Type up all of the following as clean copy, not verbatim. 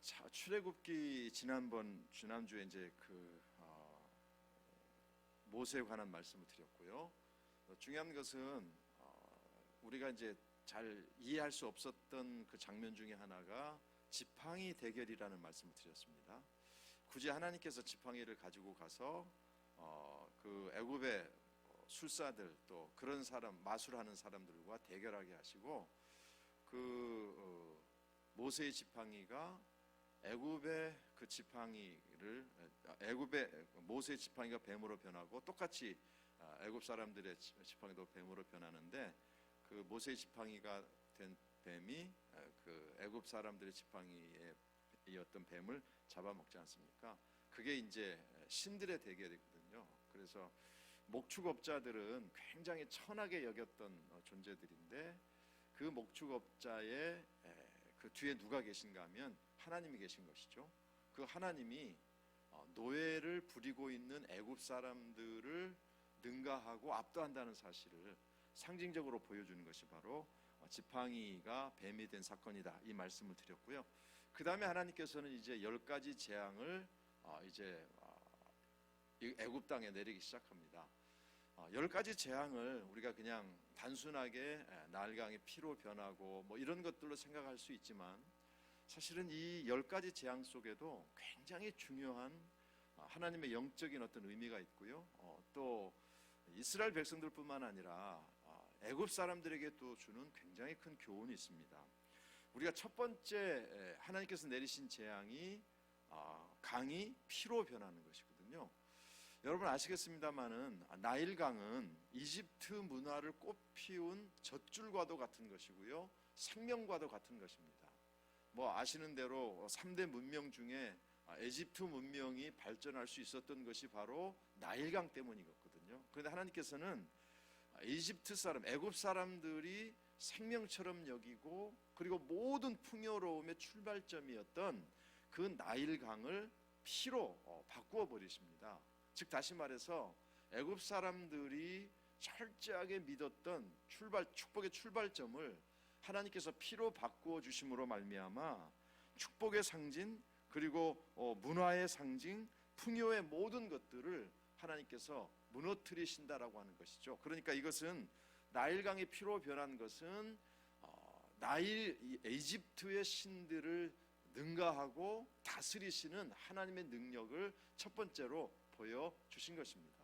출애굽기 지난주에 이제 모세에 관한 말씀을 드렸고요. 중요한 것은 우리가 이제 잘 이해할 수 없었던 그 장면 중에 하나가 지팡이 대결이라는 말씀을 드렸습니다. 굳이 하나님께서 지팡이를 가지고 가서 그 애굽의 술사들 또 그런 사람 마술하는 사람들과 대결하게 하시고 모세의 지팡이가 애굽의 모세의 지팡이가 뱀으로 변하고 똑같이 애굽 사람들의 지팡이도 뱀으로 변하는데 그 모세의 지팡이가 된 뱀이 그 애굽 사람들의 지팡이였던 뱀을 잡아먹지 않습니까? 그게 이제 신들의 대결이거든요. 그래서 목축업자들은 굉장히 천하게 여겼던 존재들인데 그 목축업자의 그 뒤에 누가 계신가 하면 하나님이 계신 것이죠. 그 하나님이 노예를 부리고 있는 애굽 사람들을 능가하고 압도한다는 사실을 상징적으로 보여주는 것이 바로 지팡이가 뱀이 된 사건이다, 이 말씀을 드렸고요. 그 다음에 하나님께서는 이제 10가지 재앙을 이제 애굽 땅에 내리기 시작합니다. 10가지 재앙을 우리가 그냥 단순하게 나일강의 피로 변하고 뭐 이런 것들로 생각할 수 있지만 사실은 이 10가지 재앙 속에도 굉장히 중요한 하나님의 영적인 어떤 의미가 있고요. 또 이스라엘 백성들뿐만 아니라 애굽 사람들에게 또 주는 굉장히 큰 교훈이 있습니다. 우리가 첫 번째 하나님께서 내리신 재앙이 강이 피로 변하는 것이거든요. 여러분 아시겠습니다마는 나일강은 이집트 문화를 꽃피운 젖줄과도 같은 것이고요, 생명과도 같은 것입니다. 뭐 아시는 대로 3대 문명 중에 에집트 문명이 발전할 수 있었던 것이 바로 나일강 때문이거든요. 그런데 하나님께서는 이집트 사람, 애굽 사람들이 생명처럼 여기고 그리고 모든 풍요로움의 출발점이었던 그 나일강을 피로 바꾸어 버리십니다. 즉 다시 말해서 애굽 사람들이 철저하게 믿었던 축복의 출발점을 하나님께서 피로 바꾸어 주심으로 말미암아 축복의 상징 그리고 문화의 상징, 풍요의 모든 것들을 하나님께서 무너뜨리신다라고 하는 것이죠. 그러니까 이것은 나일강이 피로 변한 것은 이집트의 신들을 능가하고 다스리시는 하나님의 능력을 첫 번째로 보여주신 것입니다.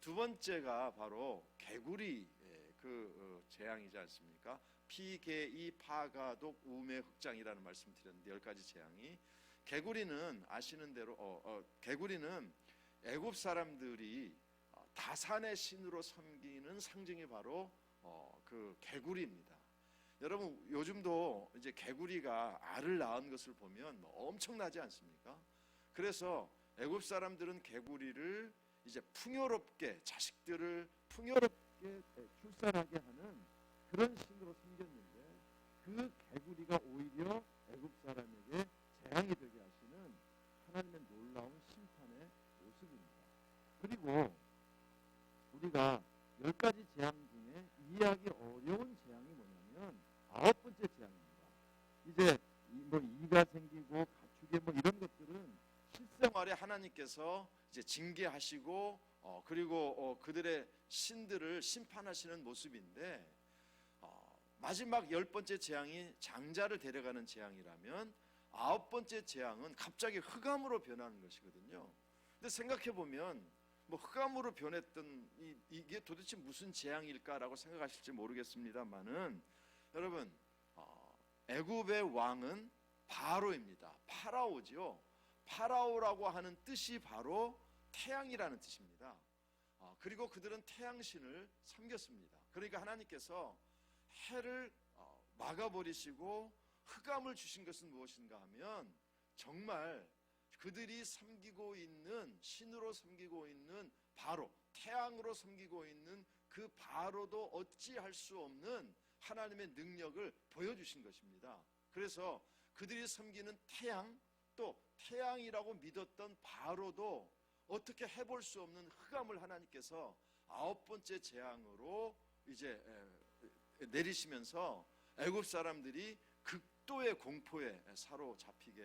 두 번째가 바로 개구리 재앙이지 않습니까? 피개이 파가독 우매 흑장이라는 말씀 드렸는데 10가지 재앙이, 개구리는 아시는 대로 개구리는 애굽 사람들이 다산의 신으로 섬기는 상징이 바로 그 개구리입니다. 여러분 요즘도 이제 개구리가 알을 낳은 것을 보면 엄청나지 않습니까? 그래서 애굽 사람들은 개구리를 이제 풍요롭게 자식들을 풍요롭게 출산하게 하는 그런 신으로 섬겼는데 그 개구리가 오히려 애굽 사람에게 재앙이 되게 하시는 하나님의 놀라운 심판의 모습입니다. 그리고 우리가 10가지 재앙 중에 이해하기 어려운 재앙이 뭐냐면 9번째 재앙입니다. 이제 뭐 이가 생기고 가축에 뭐 이런 것들은 실생활에 하나님께서 이제 징계하시고 그리고 그들의 신들을 심판하시는 모습인데 마지막 10번째 재앙이 장자를 데려가는 재앙이라면 9번째 재앙은 갑자기 흑암으로 변하는 것이거든요. 근데 생각해 보면 뭐 흑암으로 변했던 이게 도대체 무슨 재앙일까라고 생각하실지 모르겠습니다만은 여러분 애굽의 왕은 바로입니다. 파라오죠. 파라오라고 하는 뜻이 바로 태양이라는 뜻입니다. 그리고 그들은 태양신을 섬겼습니다. 그러니까 하나님께서 해를 막아버리시고 흑암을 주신 것은 무엇인가 하면 정말 그들이 섬기고 있는 신으로 섬기고 있는 바로 태양으로 섬기고 있는 그 바로도 어찌할 수 없는 하나님의 능력을 보여주신 것입니다. 그래서 그들이 섬기는 태양 또 태양이라고 믿었던 바로도 어떻게 해볼 수 없는 흑암을 하나님께서 9번째 재앙으로 이제 내리시면서 애굽 사람들이 극도의 공포에 사로잡히게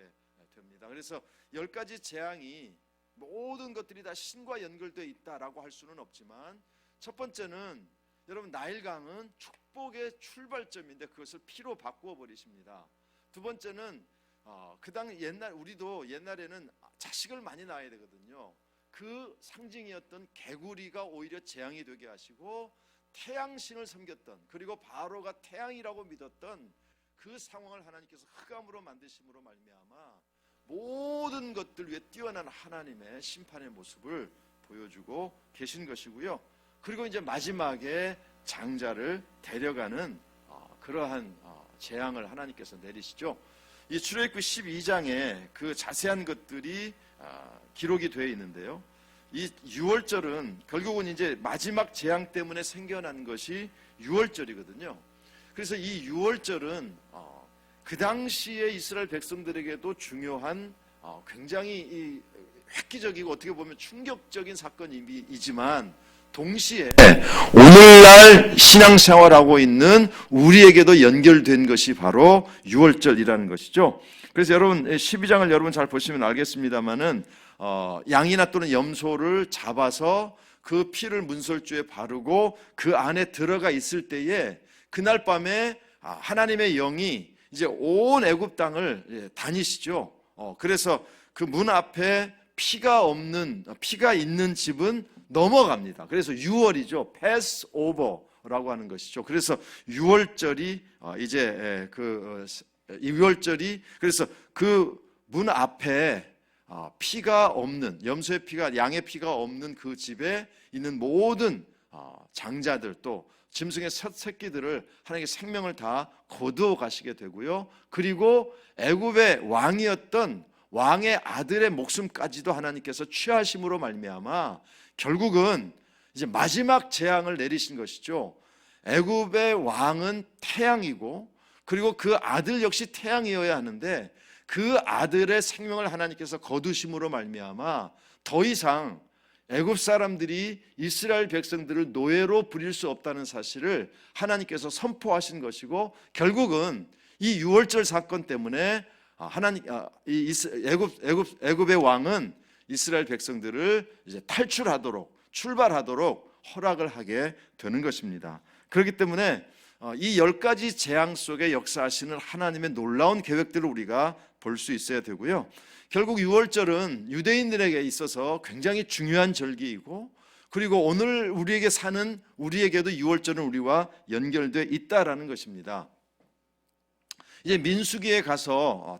됩니다. 그래서 10가지 재앙이 모든 것들이 다 신과 연결되어 있다라고 할 수는 없지만, 첫 번째는 여러분 나일강은 축복의 출발점인데 그것을 피로 바꾸어 버리십니다. 두 번째는 우리도 옛날에는 자식을 많이 낳아야 되거든요. 그 상징이었던 개구리가 오히려 재앙이 되게 하시고, 태양신을 섬겼던, 그리고 바로가 태양이라고 믿었던 그 상황을 하나님께서 흑암으로 만드심으로 말미암아 모든 것들 위에 뛰어난 하나님의 심판의 모습을 보여주고 계신 것이고요. 그리고 이제 마지막에 장자를 데려가는 그러한 재앙을 하나님께서 내리시죠. 이 출애굽기 12장에 그 자세한 것들이 기록이 되어 있는데요. 이 유월절은 결국은 이제 마지막 재앙 때문에 생겨난 것이 유월절이거든요. 그래서 이 유월절은 그 당시에 이스라엘 백성들에게도 중요한 굉장히 획기적이고 어떻게 보면 충격적인 사건이지만, 동시에 오늘날 신앙생활하고 있는 우리에게도 연결된 것이 바로 유월절이라는 것이죠. 그래서 여러분 12장을 여러분 잘 보시면 알겠습니다만은 양이나 또는 염소를 잡아서 그 피를 문설주에 바르고 그 안에 들어가 있을 때에 그날 밤에 하나님의 영이 이제 온 애굽 땅을 다니시죠. 그래서 그 문 앞에 피가 있는 집은 넘어갑니다. 그래서 유월이죠. 패스오버라고 하는 것이죠. 그래서 유월절이 유월절이 그래서 그 문 앞에 피가 없는, 염소의 피가, 양의 피가 없는 그 집에 있는 모든 장자들, 또 짐승의 첫 새끼들을 하나님께 생명을 다 거두어 가시게 되고요. 그리고 애굽의 왕이었던 왕의 아들의 목숨까지도 하나님께서 취하심으로 말미암아 결국은 이제 마지막 재앙을 내리신 것이죠. 애굽의 왕은 태양이고, 그리고 그 아들 역시 태양이어야 하는데 그 아들의 생명을 하나님께서 거두심으로 말미암아 더 이상 애굽 사람들이 이스라엘 백성들을 노예로 부릴 수 없다는 사실을 하나님께서 선포하신 것이고, 결국은 이 유월절 사건 때문에 애굽의 왕은 이스라엘 백성들을 이제 출발하도록 허락을 하게 되는 것입니다. 그렇기 때문에 이 10가지 재앙 속에 역사하시는 하나님의 놀라운 계획들을 우리가 볼 수 있어야 되고요. 결국 유월절은 유대인들에게 있어서 굉장히 중요한 절기이고, 그리고 오늘 우리에게 사는 우리에게도 유월절은 우리와 연결되어 있다라는 것입니다. 이제 민수기에 가서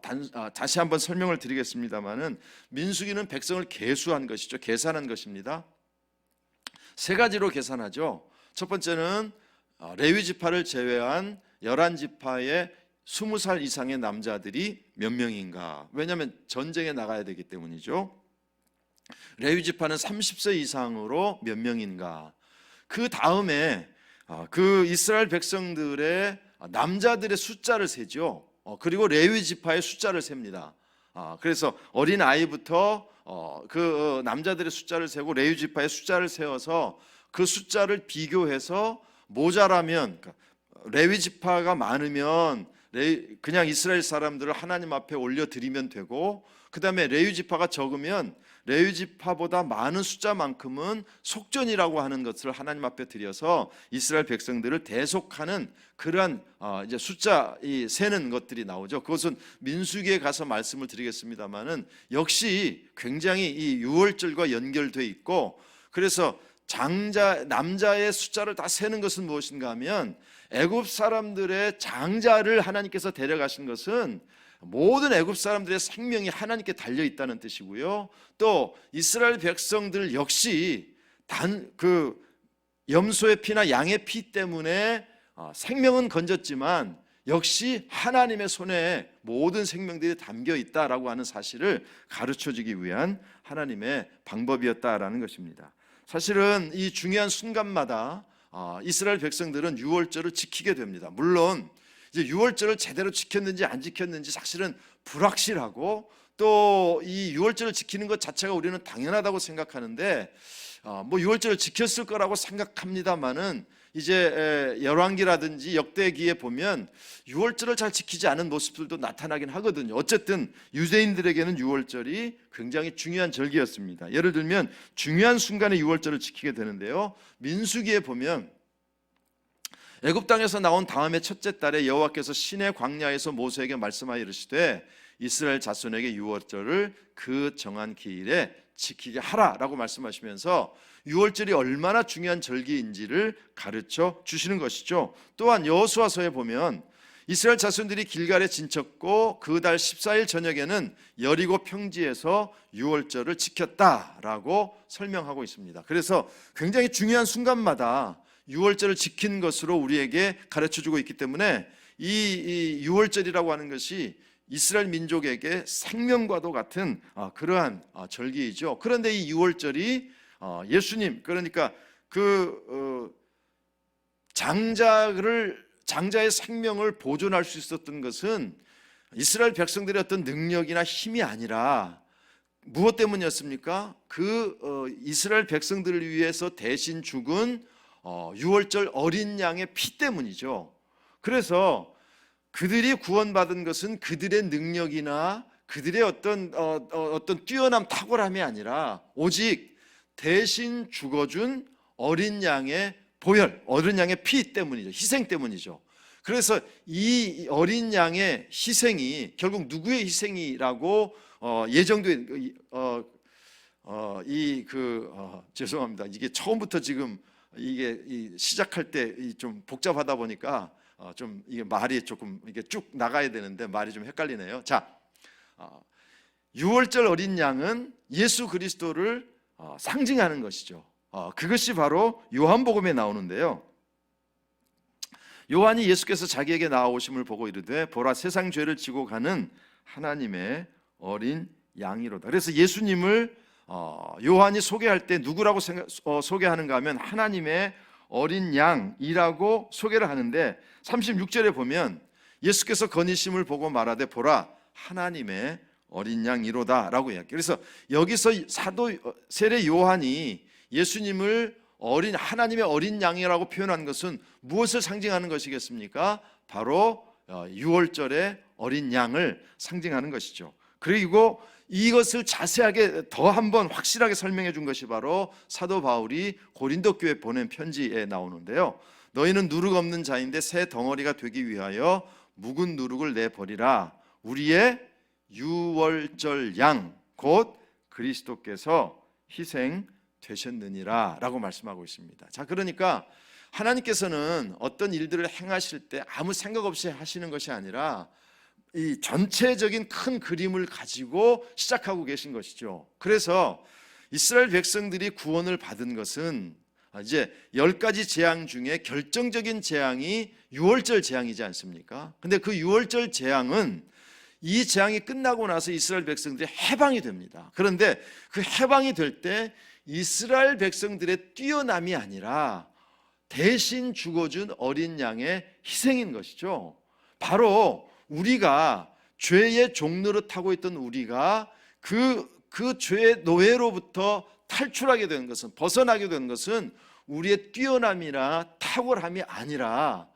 다시 한번 설명을 드리겠습니다만은, 민수기는 백성을 계수한 것이죠. 계산한 것입니다. 세 가지로 계산하죠. 첫 번째는 레위 지파를 제외한 11지파의 20살 이상의 남자들이 몇 명인가. 왜냐하면 전쟁에 나가야 되기 때문이죠. 레위 지파는 30세 이상으로 몇 명인가. 그 다음에 그 이스라엘 백성들의 남자들의 숫자를 세죠. 그리고 레위 지파의 숫자를 셉니다. 그래서 어린 아이부터 그 남자들의 숫자를 세고 레위 지파의 숫자를 세워서 그 숫자를 비교해서 모자라면, 레위 지파가 많으면 그냥 이스라엘 사람들을 하나님 앞에 올려드리면 되고, 그 다음에 레위 지파가 적으면 레위 지파보다 많은 숫자만큼은 속전이라고 하는 것을 하나님 앞에 드려서 이스라엘 백성들을 대속하는 그러한 이제 숫자 세는 것들이 나오죠. 그것은 민수기에 가서 말씀을 드리겠습니다만은 역시 굉장히 이 유월절과 연결돼 있고, 그래서 남자의 숫자를 다 세는 것은 무엇인가 하면, 애굽 사람들의 장자를 하나님께서 데려가신 것은 모든 애굽 사람들의 생명이 하나님께 달려 있다는 뜻이고요. 또 이스라엘 백성들 역시 그 염소의 피나 양의 피 때문에 생명은 건졌지만 역시 하나님의 손에 모든 생명들이 담겨 있다라고 하는 사실을 가르쳐주기 위한 하나님의 방법이었다라는 것입니다. 사실은 이 중요한 순간마다 이스라엘 백성들은 유월절을 지키게 됩니다. 물론 이제 유월절을 제대로 지켰는지 안 지켰는지 사실은 불확실하고, 또 이 유월절을 지키는 것 자체가 우리는 당연하다고 생각하는데 뭐 유월절을 지켰을 거라고 생각합니다만은 이제 열왕기라든지 역대기에 보면 유월절을 잘 지키지 않은 모습들도 나타나긴 하거든요. 어쨌든 유대인들에게는 유월절이 굉장히 중요한 절기였습니다. 예를 들면 중요한 순간에 유월절을 지키게 되는데요. 민수기에 보면 애굽 땅에서 나온 다음의 첫째 달에 여호와께서 시내 광야에서 모세에게 말씀하여 이르시되 이스라엘 자손에게 유월절을 그 정한 기일에 지키게 하라라고 말씀하시면서 유월절이 얼마나 중요한 절기인지를 가르쳐 주시는 것이죠. 또한 여호수아서에 보면 이스라엘 자손들이 길갈에 진쳤고 그 달 14일 저녁에는 여리고 평지에서 유월절을 지켰다라고 설명하고 있습니다. 그래서 굉장히 중요한 순간마다 유월절을 지킨 것으로 우리에게 가르쳐주고 있기 때문에 이 유월절이라고 하는 것이 이스라엘 민족에게 생명과도 같은 그러한 절기이죠. 그런데 이 유월절이 예수님, 그러니까 장자의 생명을 보존할 수 있었던 것은 이스라엘 백성들의 어떤 능력이나 힘이 아니라 무엇 때문이었습니까? 이스라엘 백성들을 위해서 대신 죽은 유월절 어린 양의 피 때문이죠. 그래서 그들이 구원받은 것은 그들의 능력이나 그들의 어떤 뛰어남 탁월함이 아니라 오직 대신 죽어준 어린 양의 보혈, 어린 양의 피 때문이죠. 희생 때문이죠. 그래서 이 어린 양의 희생이 결국 누구의 희생이라고 예정된 죄송합니다. 이게 처음부터 지금 이게 시작할 때 좀 복잡하다 보니까 좀 이게 말이 조금 이게 쭉 나가야 되는데 말이 좀 헷갈리네요. 자, 유월절 어린 양은 예수 그리스도를 상징하는 것이죠. 그것이 바로 요한복음에 나오는데요. 요한이 예수께서 자기에게 나아오심을 보고 이르되 보라 세상 죄를 지고 가는 하나님의 어린 양이로다. 그래서 예수님을 요한이 소개할 때 누구라고 소개하는가 하면 하나님의 어린 양이라고 소개를 하는데 36절에 보면 예수께서 거니심을 보고 말하되 보라 하나님의 어린 양이로다 라고 이야기해요. 그래서 여기서 사도 세례 요한이 예수님을 하나님의 어린 양이라고 표현한 것은 무엇을 상징하는 것이겠습니까? 바로 유월절의 어린 양을 상징하는 것이죠. 그리고 이것을 자세하게 더 한번 확실하게 설명해 준 것이 바로 사도 바울이 고린도 교회에 보낸 편지에 나오는데요. 너희는 누룩 없는 자인데 새 덩어리가 되기 위하여 묵은 누룩을 내버리라. 우리의 유월절 양 곧 그리스도께서 희생되셨느니라 라고 말씀하고 있습니다. 자, 그러니까 하나님께서는 어떤 일들을 행하실 때 아무 생각 없이 하시는 것이 아니라 이 전체적인 큰 그림을 가지고 시작하고 계신 것이죠. 그래서 이스라엘 백성들이 구원을 받은 것은 이제 10가지 재앙 중에 결정적인 재앙이 유월절 재앙이지 않습니까? 근데 그 유월절 재앙은 이 재앙이 끝나고 나서 이스라엘 백성들이 해방이 됩니다. 그런데 그 해방이 될 때 이스라엘 백성들의 뛰어남이 아니라 대신 죽어준 어린 양의 희생인 것이죠. 바로 우리가 죄의 종노릇하고 있던 우리가 그 죄의 노예로부터 탈출하게 된 것은, 벗어나게 된 것은 우리의 뛰어남이나 탁월함이 아니라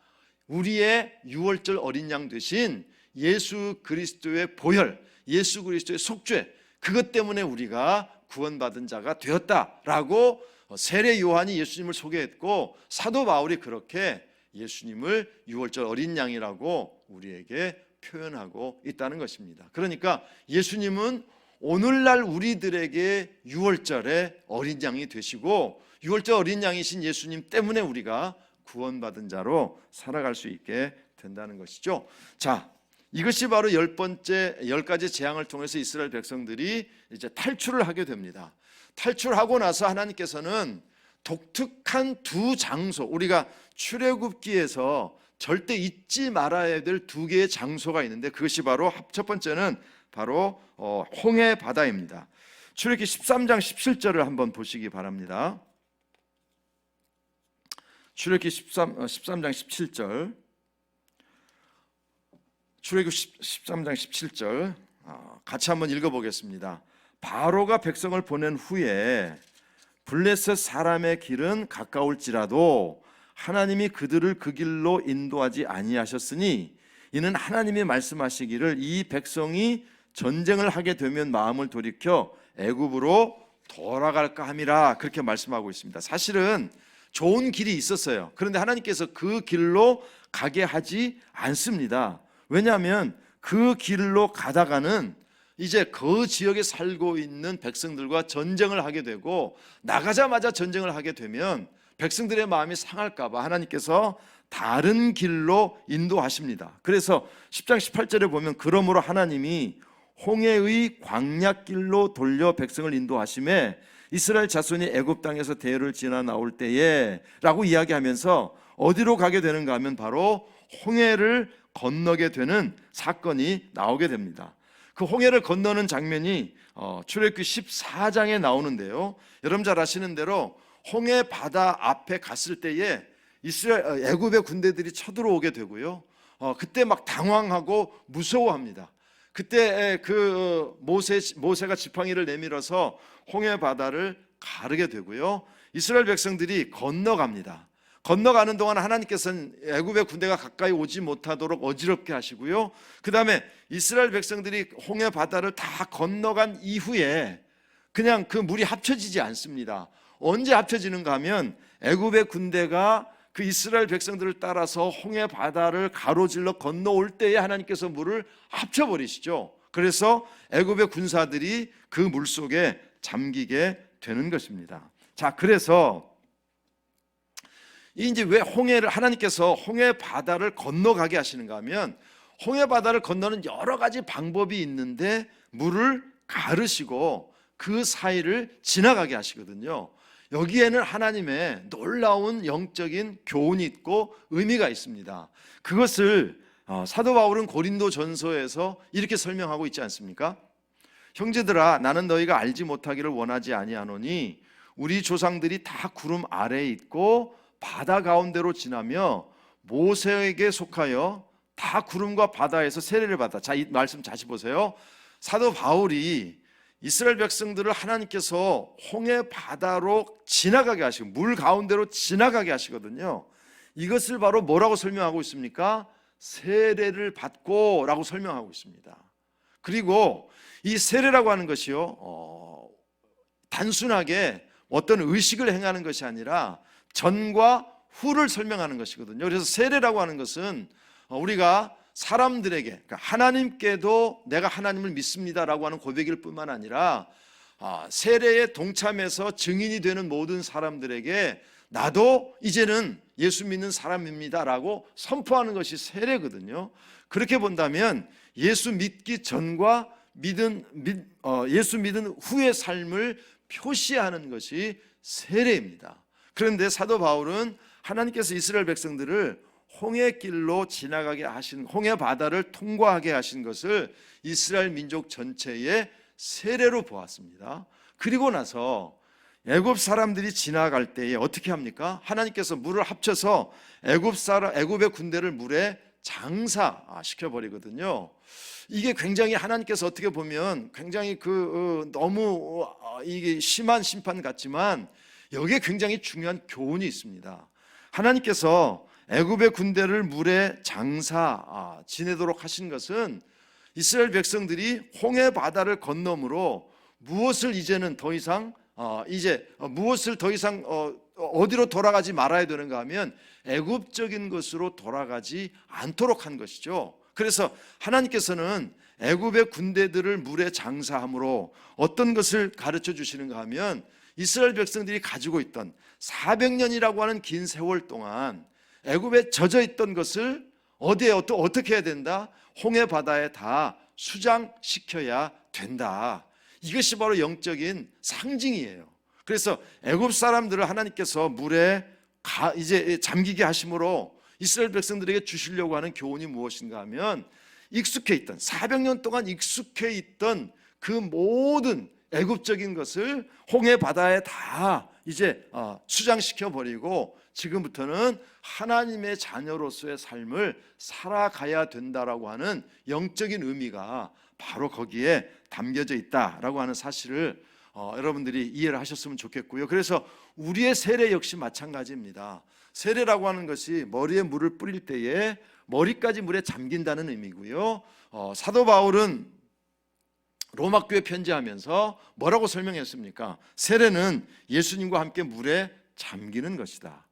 우리의 유월절 어린 양 되신 예수 그리스도의 보혈, 예수 그리스도의 속죄, 그것 때문에 우리가 구원받은 자가 되었다라고 세례 요한이 예수님을 소개했고 사도 바울이 그렇게 예수님을 유월절 어린 양이라고 우리에게 표현하고 있다는 것입니다. 그러니까 예수님은 오늘날 우리들에게 유월절의 어린 양이 되시고 유월절 어린 양이신 예수님 때문에 우리가 구원받은 자로 살아갈 수 있게 된다는 것이죠. 자, 이것이 바로 10가지 재앙을 통해서 이스라엘 백성들이 이제 탈출을 하게 됩니다. 탈출하고 나서 하나님께서는 독특한 두 장소, 우리가 출애굽기에서 절대 잊지 말아야 될 2개의 장소가 있는데 그것이 바로 첫 번째는 바로 홍해 바다입니다. 출애굽기 13장 17절을 한번 보시기 바랍니다. 출애굽기 13장 17절. 출애굽기 13장 17절 같이 한번 읽어보겠습니다. 바로가 백성을 보낸 후에 블레셋 사람의 길은 가까울지라도 하나님이 그들을 그 길로 인도하지 아니하셨으니 이는 하나님이 말씀하시기를 이 백성이 전쟁을 하게 되면 마음을 돌이켜 애굽으로 돌아갈까 함이라 그렇게 말씀하고 있습니다. 사실은 좋은 길이 있었어요. 그런데 하나님께서 그 길로 가게 하지 않습니다. 왜냐하면 그 길로 가다가는 이제 그 지역에 살고 있는 백성들과 전쟁을 하게 되고 나가자마자 전쟁을 하게 되면 백성들의 마음이 상할까 봐 하나님께서 다른 길로 인도하십니다. 그래서 10장 18절에 보면 그러므로 하나님이 홍해의 광야길로 돌려 백성을 인도하심에 이스라엘 자손이 애굽 땅에서 대열을 지나 나올 때에 라고 이야기하면서 어디로 가게 되는가 하면 바로 홍해를 건너게 되는 사건이 나오게 됩니다. 그 홍해를 건너는 장면이 출애굽기 14장에 나오는데요, 여러분 잘 아시는 대로 홍해 바다 앞에 갔을 때에 이스라엘 애굽의 군대들이 쳐들어오게 되고요, 그때 막 당황하고 무서워합니다. 그때 그 모세가 지팡이를 내밀어서 홍해 바다를 가르게 되고요, 이스라엘 백성들이 건너갑니다. 건너가는 동안 하나님께서는 애굽의 군대가 가까이 오지 못하도록 어지럽게 하시고요, 그 다음에 이스라엘 백성들이 홍해 바다를 다 건너간 이후에 그냥 그 물이 합쳐지지 않습니다. 언제 합쳐지는가 하면 애굽의 군대가 그 이스라엘 백성들을 따라서 홍해 바다를 가로질러 건너올 때에 하나님께서 물을 합쳐버리시죠. 그래서 애굽의 군사들이 그 물속에 잠기게 되는 것입니다. 자, 그래서 이제 왜 하나님께서 홍해 바다를 건너가게 하시는가 하면 홍해 바다를 건너는 여러 가지 방법이 있는데 물을 가르시고 그 사이를 지나가게 하시거든요. 여기에는 하나님의 놀라운 영적인 교훈이 있고 의미가 있습니다. 그것을 사도 바울은 고린도 전서에서 이렇게 설명하고 있지 않습니까? 형제들아, 나는 너희가 알지 못하기를 원하지 아니하노니 우리 조상들이 다 구름 아래에 있고 바다 가운데로 지나며 모세에게 속하여 다 구름과 바다에서 세례를 받아. 자, 이 말씀 다시 보세요. 사도 바울이 이스라엘 백성들을 하나님께서 홍해 바다로 지나가게 하시고 물 가운데로 지나가게 하시거든요. 이것을 바로 뭐라고 설명하고 있습니까? 세례를 받고 라고 설명하고 있습니다. 그리고 이 세례라고 하는 것이요, 단순하게 어떤 의식을 행하는 것이 아니라 전과 후를 설명하는 것이거든요. 그래서 세례라고 하는 것은 우리가 사람들에게, 그러니까 하나님께도 내가 하나님을 믿습니다라고 하는 고백일 뿐만 아니라 세례에 동참해서 증인이 되는 모든 사람들에게 나도 이제는 예수 믿는 사람입니다라고 선포하는 것이 세례거든요. 그렇게 본다면 예수 믿기 전과 예수 믿은 후의 삶을 표시하는 것이 세례입니다. 그런데 사도 바울은 하나님께서 이스라엘 백성들을 홍해길로 지나가게 하신, 홍해 바다를 통과하게 하신 것을 이스라엘 민족 전체의 세례로 보았습니다. 그리고 나서 애굽 사람들이 지나갈 때에 어떻게 합니까? 하나님께서 물을 합쳐서 애굽의 군대를 물에 장사시켜 버리거든요. 이게 굉장히 하나님께서 어떻게 보면 굉장히 너무 이게 심한 심판 같지만 여기에 굉장히 중요한 교훈이 있습니다. 하나님께서 애굽의 군대를 물에 지내도록 하신 것은 이스라엘 백성들이 홍해 바다를 건너므로 무엇을 더 이상 어디로 돌아가지 말아야 되는가 하면 애굽적인 것으로 돌아가지 않도록 한 것이죠. 그래서 하나님께서는 애굽의 군대들을 물에 장사함으로 어떤 것을 가르쳐 주시는가 하면 이스라엘 백성들이 가지고 있던 400년이라고 하는 긴 세월 동안 애굽에 젖어 있던 것을 어떻게 해야 된다? 홍해 바다에 다 수장시켜야 된다. 이것이 바로 영적인 상징이에요. 그래서 애굽 사람들을 하나님께서 물에 이제 잠기게 하심으로 이스라엘 백성들에게 주시려고 하는 교훈이 무엇인가 하면 400년 동안 익숙해 있던 그 모든 애굽적인 것을 홍해 바다에 다 이제 수장시켜 버리고 지금부터는 하나님의 자녀로서의 삶을 살아가야 된다라고 하는 영적인 의미가 바로 거기에 담겨져 있다라고 하는 사실을 여러분들이 이해를 하셨으면 좋겠고요. 그래서 우리의 세례 역시 마찬가지입니다. 세례라고 하는 것이 머리에 물을 뿌릴 때에 머리까지 물에 잠긴다는 의미고요. 사도 바울은 로마 교회 편지하면서 뭐라고 설명했습니까? 세례는 예수님과 함께 물에 잠기는 것이다.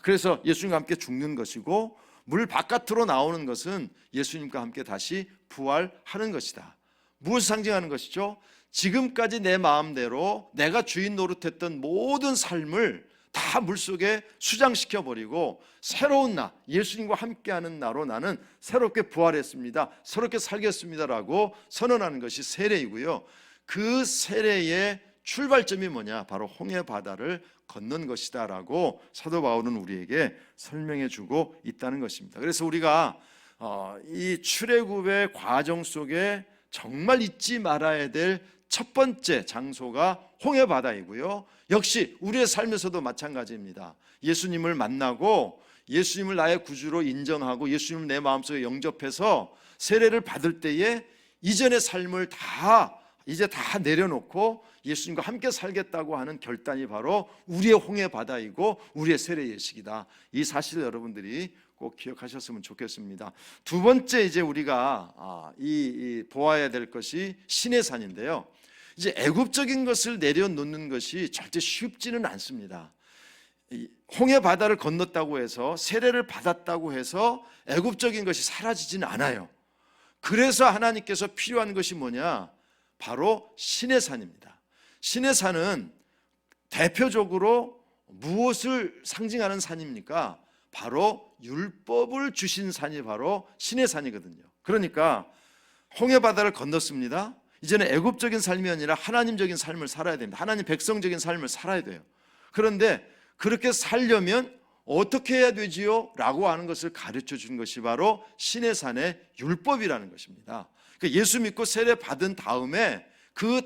그래서 예수님과 함께 죽는 것이고, 물 바깥으로 나오는 것은 예수님과 함께 다시 부활하는 것이다. 무엇을 상징하는 것이죠? 지금까지 내 마음대로 내가 주인 노릇했던 모든 삶을 다 물속에 수장시켜 버리고 새로운 나, 예수님과 함께하는 나로 나는 새롭게 부활했습니다, 새롭게 살겠습니다라고 선언하는 것이 세례이고요. 그 세례의 출발점이 뭐냐? 바로 홍해 바다를 건넌 것이다 라고 사도 바울은 우리에게 설명해 주고 있다는 것입니다. 그래서 우리가 이 출애굽의 과정 속에 정말 잊지 말아야 될 첫 번째 장소가 홍해 바다이고요. 역시 우리의 삶에서도 마찬가지입니다. 예수님을 만나고 예수님을 나의 구주로 인정하고 예수님을 내 마음속에 영접해서 세례를 받을 때에 이전의 삶을 이제 다 내려놓고 예수님과 함께 살겠다고 하는 결단이 바로 우리의 홍해 바다이고 우리의 세례 예식이다. 이 사실을 여러분들이 꼭 기억하셨으면 좋겠습니다. 두 번째 이제 우리가 보아야 될 것이 시내산인데요. 이제 애굽적인 것을 내려놓는 것이 절대 쉽지는 않습니다. 홍해 바다를 건넜다고 해서 세례를 받았다고 해서 애굽적인 것이 사라지지는 않아요. 그래서 하나님께서 필요한 것이 뭐냐? 바로 시내산입니다. 시내산은 대표적으로 무엇을 상징하는 산입니까? 바로 율법을 주신 산이 바로 시내산이거든요. 그러니까 홍해 바다를 건넜습니다. 이제는 애굽적인 삶이 아니라 하나님적인 삶을 살아야 됩니다. 하나님 백성적인 삶을 살아야 돼요. 그런데 그렇게 살려면 어떻게 해야 되지요? 라고 하는 것을 가르쳐 준 것이 바로 시내산의 율법이라는 것입니다. 그러니까 예수 믿고 세례 받은 다음에 그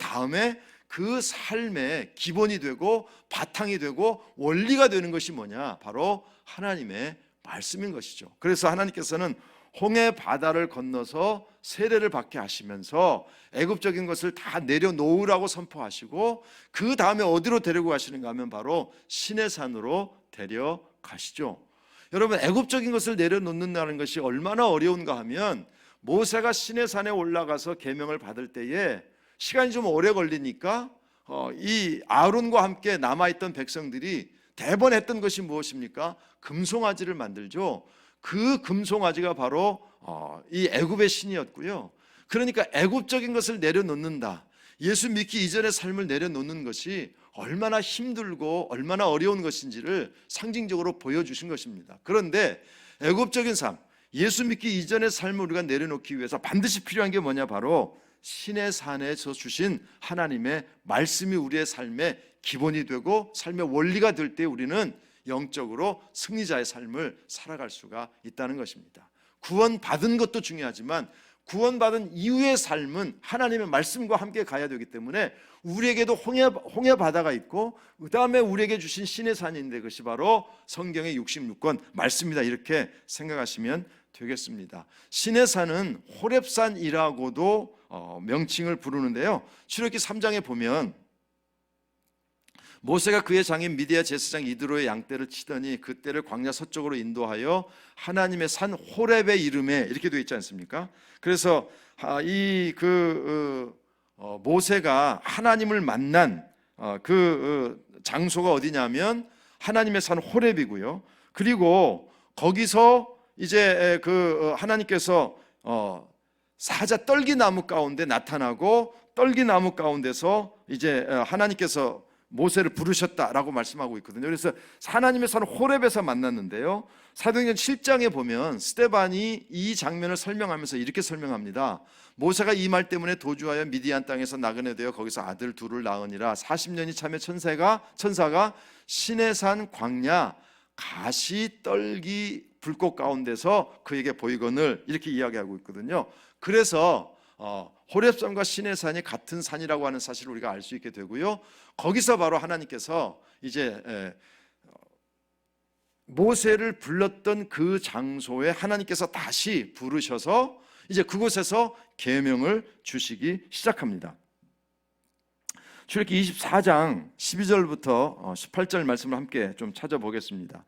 삶의 기본이 되고 바탕이 되고 원리가 되는 것이 뭐냐? 바로 하나님의 말씀인 것이죠. 그래서 하나님께서는 홍해 바다를 건너서 세례를 받게 하시면서 애굽적인 것을 다 내려놓으라고 선포하시고, 그 다음에 어디로 데리고 가시는가 하면 바로 시내산으로 데려가시죠. 여러분, 애굽적인 것을 내려놓는다는 것이 얼마나 어려운가 하면, 모세가 시내산에 올라가서 계명을 받을 때에 시간이 좀 오래 걸리니까 이 아론과 함께 남아있던 백성들이 대번 했던 것이 무엇입니까? 금송아지를 만들죠. 그 금송아지가 바로 이 애굽의 신이었고요. 그러니까 애굽적인 것을 내려놓는다, 예수 믿기 이전의 삶을 내려놓는 것이 얼마나 힘들고 얼마나 어려운 것인지를 상징적으로 보여주신 것입니다. 그런데 애굽적인 삶, 예수 믿기 이전의 삶을 우리가 내려놓기 위해서 반드시 필요한 게 뭐냐? 바로 시내산에서 주신 하나님의 말씀이 우리의 삶의 기본이 되고 삶의 원리가 될 때 우리는 영적으로 승리자의 삶을 살아갈 수가 있다는 것입니다. 구원받은 것도 중요하지만 구원받은 이후의 삶은 하나님의 말씀과 함께 가야 되기 때문에 우리에게도 홍해 바다가 있고 그 다음에 우리에게 주신 시내산인데 그것이 바로 성경의 66권 말씀이다, 이렇게 생각하시면 되겠습니다. 시내산은 호렙산이라고도 명칭을 부르는데요. 출애굽기 3장에 보면 모세가 그의 장인 미디아 제사장 이드로의 양떼를 치더니 그 떼를 광야 서쪽으로 인도하여 하나님의 산 호렙의 이름에, 이렇게 되어 있지 않습니까? 그래서 모세가 하나님을 만난 그 장소가 어디냐면 하나님의 산 호렙이고요. 그리고 거기서 이제 하나님께서 사자 떨기나무 가운데 나타나고 떨기나무 가운데서 이제 하나님께서 모세를 부르셨다라고 말씀하고 있거든요. 그래서 하나님의 산 호렙에서 만났는데요. 사도행전 7장에 보면 스데반이 이 장면을 설명하면서 이렇게 설명합니다. 모세가 이 말 때문에 도주하여 미디안 땅에서 나그네 되어 거기서 아들 둘을 낳으니라. 40년이 차며 천사가 시내산 광야 가시 떨기 불꽃 가운데서 그에게 보이거늘, 이렇게 이야기하고 있거든요. 그래서 호렙산과 시내산이 같은 산이라고 하는 사실을 우리가 알 수 있게 되고요. 거기서 바로 하나님께서 이제 모세를 불렀던 그 장소에 하나님께서 다시 부르셔서 이제 그곳에서 계명을 주시기 시작합니다. 출애굽기 24장 12절부터 18절 말씀을 함께 좀 찾아보겠습니다.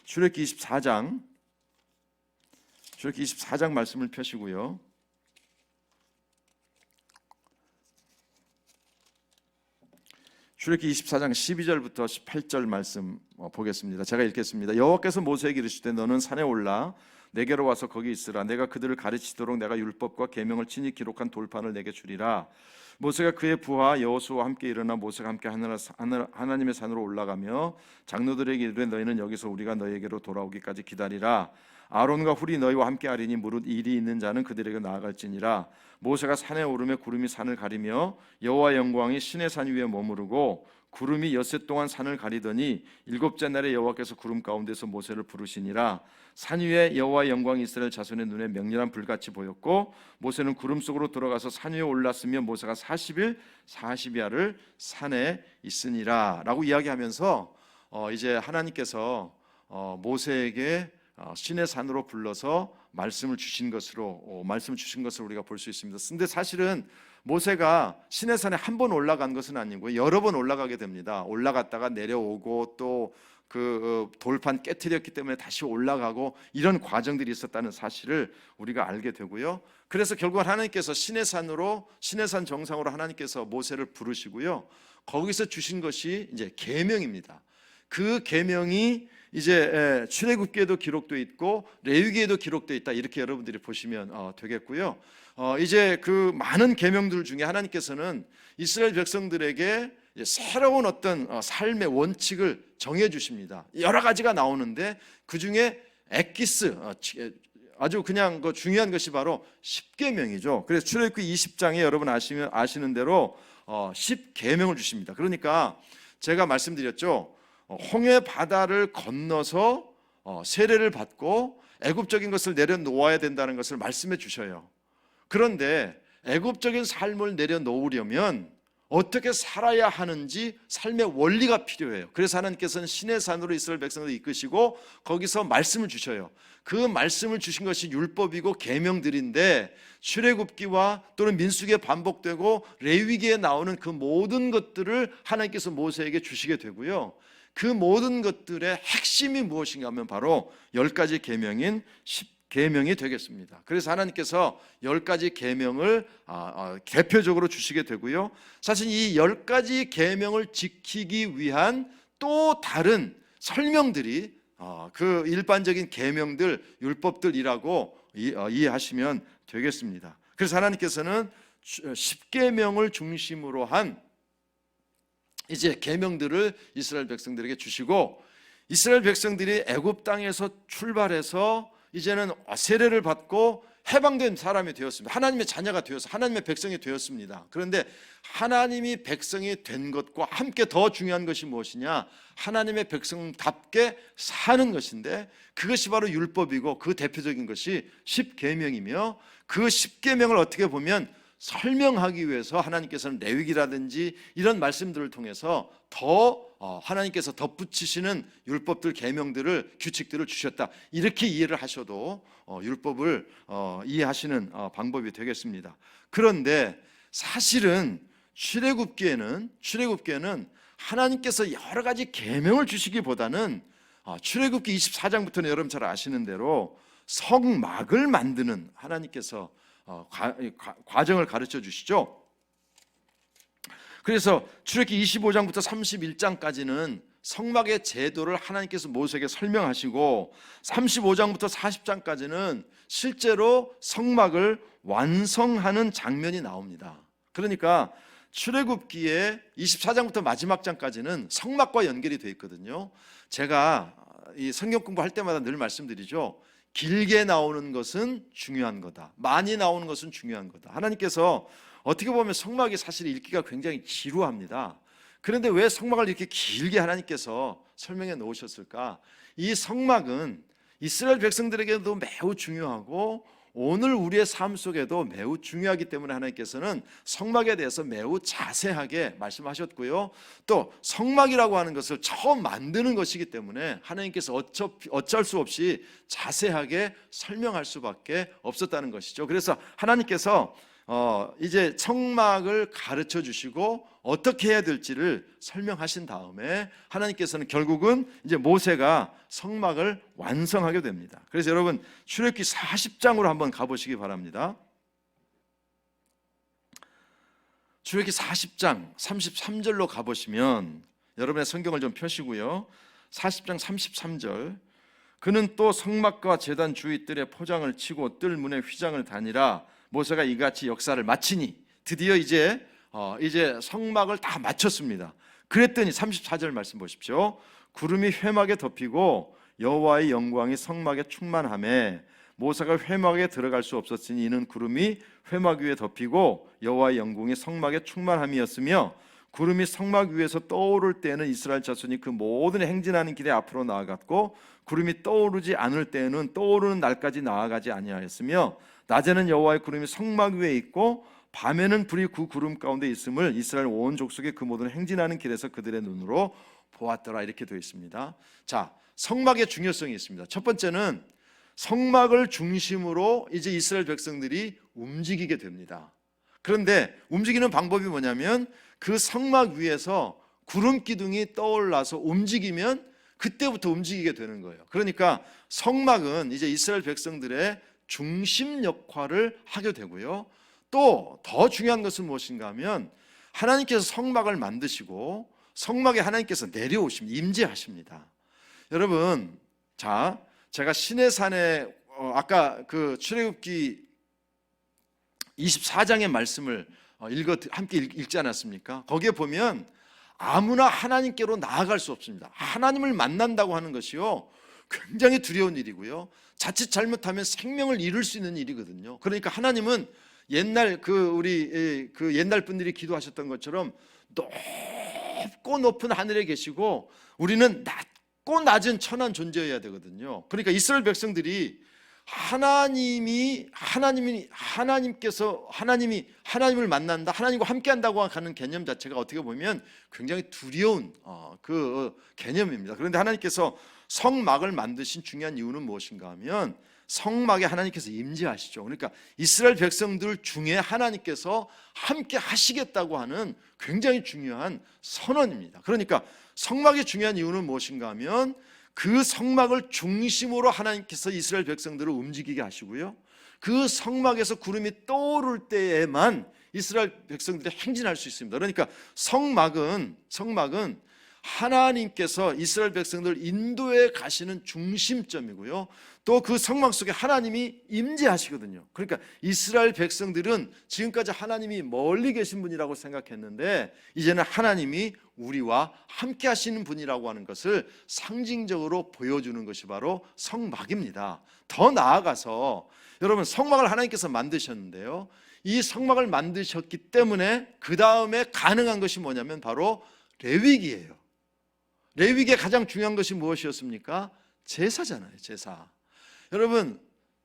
출애굽기 24장 말씀을 펴시고요. 출애굽기 24장 12절부터 18절 말씀 보겠습니다. 제가 읽겠습니다. 여호와께서 모세에게 이르시되 너는 산에 올라 내게로 와서 거기 있으라. 내가 그들을 가르치도록 내가 율법과 계명을 친히 기록한 돌판을 내게 주리라. 모세가 그의 부하 여호수아와 함께 일어나 모세가 함께 하나님의 산으로 올라가며 장로들에게 이르되 너희는 여기서 우리가 너희에게로 돌아오기까지 기다리라. 아론과 훌이 너희와 함께 하리니 무릇 일이 있는 자는 그들에게 나아갈지니라. 모세가 산에 오르며 구름이 산을 가리며 여호와의 영광이 시내 산 위에 머무르고 구름이 엿새 동안 산을 가리더니 일곱째 날에 여호와께서 구름 가운데서 모세를 부르시니라. 산 위에 여호와의 영광이 이스라엘 자손의 눈에 명렬한 불같이 보였고 모세는 구름 속으로 들어가서 산 위에 올랐으며 모세가 40일 40야를 산에 있으니라 라고 이야기하면서 이제 하나님께서 모세에게 시내 산으로 불러서 말씀을 주신 것으로 우리가 볼 수 있습니다. 근데 사실은 모세가 시내산에 한 번 올라간 것은 아니고 여러 번 올라가게 됩니다. 올라갔다가 내려오고 또 그 돌판 깨트렸기 때문에 다시 올라가고 이런 과정들이 있었다는 사실을 우리가 알게 되고요. 그래서 결국 하나님께서 시내산 정상으로 하나님께서 모세를 부르시고요. 거기서 주신 것이 이제 계명입니다. 그 계명이 이제 출애굽기에도 기록되어 있고 레위기에도 기록되어 있다. 이렇게 여러분들이 보시면 되겠고요. 이제 그 많은 계명들 중에 하나님께서는 이스라엘 백성들에게 새로운 어떤 삶의 원칙을 정해 주십니다. 여러 가지가 나오는데 그 중에 엑기스 아주 그냥 그 중요한 것이 바로 10계명이죠. 그래서 출애굽기 20장에 여러분 아시는 대로 10계명을 주십니다. 그러니까 제가 말씀드렸죠. 홍해 바다를 건너서 세례를 받고 애굽적인 것을 내려놓아야 된다는 것을 말씀해 주셔요. 그런데 애굽적인 삶을 내려놓으려면 어떻게 살아야 하는지 삶의 원리가 필요해요. 그래서 하나님께서는 시내산으로 이스라엘 백성을 이끄시고 거기서 말씀을 주셔요. 그 말씀을 주신 것이 율법이고 계명들인데 출애굽기와 또는 민수기에 반복되고 레위기에 나오는 그 모든 것들을 하나님께서 모세에게 주시게 되고요. 그 모든 것들의 핵심이 무엇인가 하면 바로 10가지 계명인 10계명이 되겠습니다. 그래서 하나님께서 10가지 계명을 대표적으로 주시게 되고요. 사실 이 10가지 계명을 지키기 위한 또 다른 설명들이 그 일반적인 계명들, 율법들이라고 이해하시면 되겠습니다. 그래서 하나님께서는 10계명을 중심으로 한 이제 계명들을 이스라엘 백성들에게 주시고 이스라엘 백성들이 애굽 땅에서 출발해서 이제는 세례를 받고 해방된 사람이 되었습니다. 하나님의 자녀가 되어서 하나님의 백성이 되었습니다. 그런데 하나님이 백성이 된 것과 함께 더 중요한 것이 무엇이냐? 하나님의 백성답게 사는 것인데 그것이 바로 율법이고 그 대표적인 것이 10계명이며 그 10계명을 어떻게 보면 설명하기 위해서 하나님께서는 레위기라든지 이런 말씀들을 통해서 더 하나님께서 덧붙이시는 율법들, 계명들을, 규칙들을 주셨다. 이렇게 이해를 하셔도 율법을 이해하시는 방법이 되겠습니다. 그런데 사실은 출애굽기에는 하나님께서 여러 가지 계명을 주시기보다는 출애굽기 24장부터는 여러분 잘 아시는 대로 성막을 만드는 하나님께서 과정을 가르쳐 주시죠. 그래서 출애굽기 25장부터 31장까지는 성막의 제도를 하나님께서 모세에게 설명하시고 35장부터 40장까지는 실제로 성막을 완성하는 장면이 나옵니다. 그러니까 출애굽기의 24장부터 마지막 장까지는 성막과 연결이 되어 있거든요. 제가 이 성경 공부할 때마다 늘 말씀드리죠. 길게 나오는 것은 중요한 거다. 많이 나오는 것은 중요한 거다. 하나님께서 어떻게 보면 성막이 사실 읽기가 굉장히 지루합니다. 그런데 왜 성막을 이렇게 길게 하나님께서 설명해 놓으셨을까? 이 성막은 이스라엘 백성들에게도 매우 중요하고 오늘 우리의 삶 속에도 매우 중요하기 때문에 하나님께서는 성막에 대해서 매우 자세하게 말씀하셨고요. 또 성막이라고 하는 것을 처음 만드는 것이기 때문에 하나님께서 어쩔 수 없이 자세하게 설명할 수밖에 없었다는 것이죠. 그래서 하나님께서 이제 성막을 가르쳐 주시고 어떻게 해야 될지를 설명하신 다음에 하나님께서는 결국은 이제 모세가 성막을 완성하게 됩니다. 그래서 여러분 출애굽기 40장으로 한번 가보시기 바랍니다. 출애굽기 40장 33절로 가보시면 여러분의 성경을 좀 펴시고요. 40장 33절, 그는 또 성막과 제단 주위 뜰에 포장을 치고 뜰 문에 휘장을 다니라. 모세가 이같이 역사를 마치니, 드디어 이제 성막을 다 마쳤습니다. 그랬더니 34절 말씀 보십시오. 구름이 회막에 덮이고 여호와의 영광이 성막에 충만하매 모세가 회막에 들어갈 수 없었으니 이는 구름이 회막 위에 덮이고 여호와의 영광이 성막에 충만함이었으며, 구름이 성막 위에서 떠오를 때에는 이스라엘 자손이 그 모든 행진하는 길에 앞으로 나아갔고 구름이 떠오르지 않을 때에는 떠오르는 날까지 나아가지 아니하였으며, 낮에는 여호와의 구름이 성막 위에 있고 밤에는 불이 그 구름 가운데 있음을 이스라엘 온 족속의 그 모든 행진하는 길에서 그들의 눈으로 보았더라. 이렇게 되어 있습니다. 자, 성막의 중요성이 있습니다. 첫 번째는 성막을 중심으로 이제 이스라엘 백성들이 움직이게 됩니다. 그런데 움직이는 방법이 뭐냐면 그 성막 위에서 구름 기둥이 떠올라서 움직이면 그때부터 움직이게 되는 거예요. 그러니까 성막은 이제 이스라엘 백성들의 중심 역할을 하게 되고요. 또 더 중요한 것은 무엇인가 하면 하나님께서 성막을 만드시고 성막에 하나님께서 내려오십니다. 임재하십니다. 여러분, 자, 제가 시내산에 아까 그 출애굽기 24장의 말씀을 함께 읽지 않았습니까? 거기에 보면 아무나 하나님께로 나아갈 수 없습니다. 하나님을 만난다고 하는 것이요, 굉장히 두려운 일이고요, 자칫 잘못하면 생명을 잃을 수 있는 일이거든요. 그러니까 하나님은 옛날 우리 옛날 분들이 기도하셨던 것처럼 높고 높은 하늘에 계시고 우리는 낮고 낮은 천한 존재여야 되거든요. 그러니까 이스라엘 백성들이 하나님을 만난다, 하나님과 함께한다고 하는 개념 자체가 어떻게 보면 굉장히 두려운 개념입니다. 그런데 하나님께서 성막을 만드신 중요한 이유는 무엇인가 하면 성막에 하나님께서 임재하시죠. 그러니까 이스라엘 백성들 중에 하나님께서 함께 하시겠다고 하는 굉장히 중요한 선언입니다. 그러니까 성막의 중요한 이유는 무엇인가 하면 그 성막을 중심으로 하나님께서 이스라엘 백성들을 움직이게 하시고요, 그 성막에서 구름이 떠오를 때에만 이스라엘 백성들이 행진할 수 있습니다. 그러니까 성막은 하나님께서 이스라엘 백성들을 인도해 가시는 중심점이고요, 또 그 성막 속에 하나님이 임재하시거든요. 그러니까 이스라엘 백성들은 지금까지 하나님이 멀리 계신 분이라고 생각했는데 이제는 하나님이 우리와 함께 하시는 분이라고 하는 것을 상징적으로 보여주는 것이 바로 성막입니다. 더 나아가서 여러분, 성막을 하나님께서 만드셨는데요, 이 성막을 만드셨기 때문에 그 다음에 가능한 것이 뭐냐면 바로 레위기예요. 레위기의 가장 중요한 것이 무엇이었습니까? 제사잖아요. 제사. 여러분,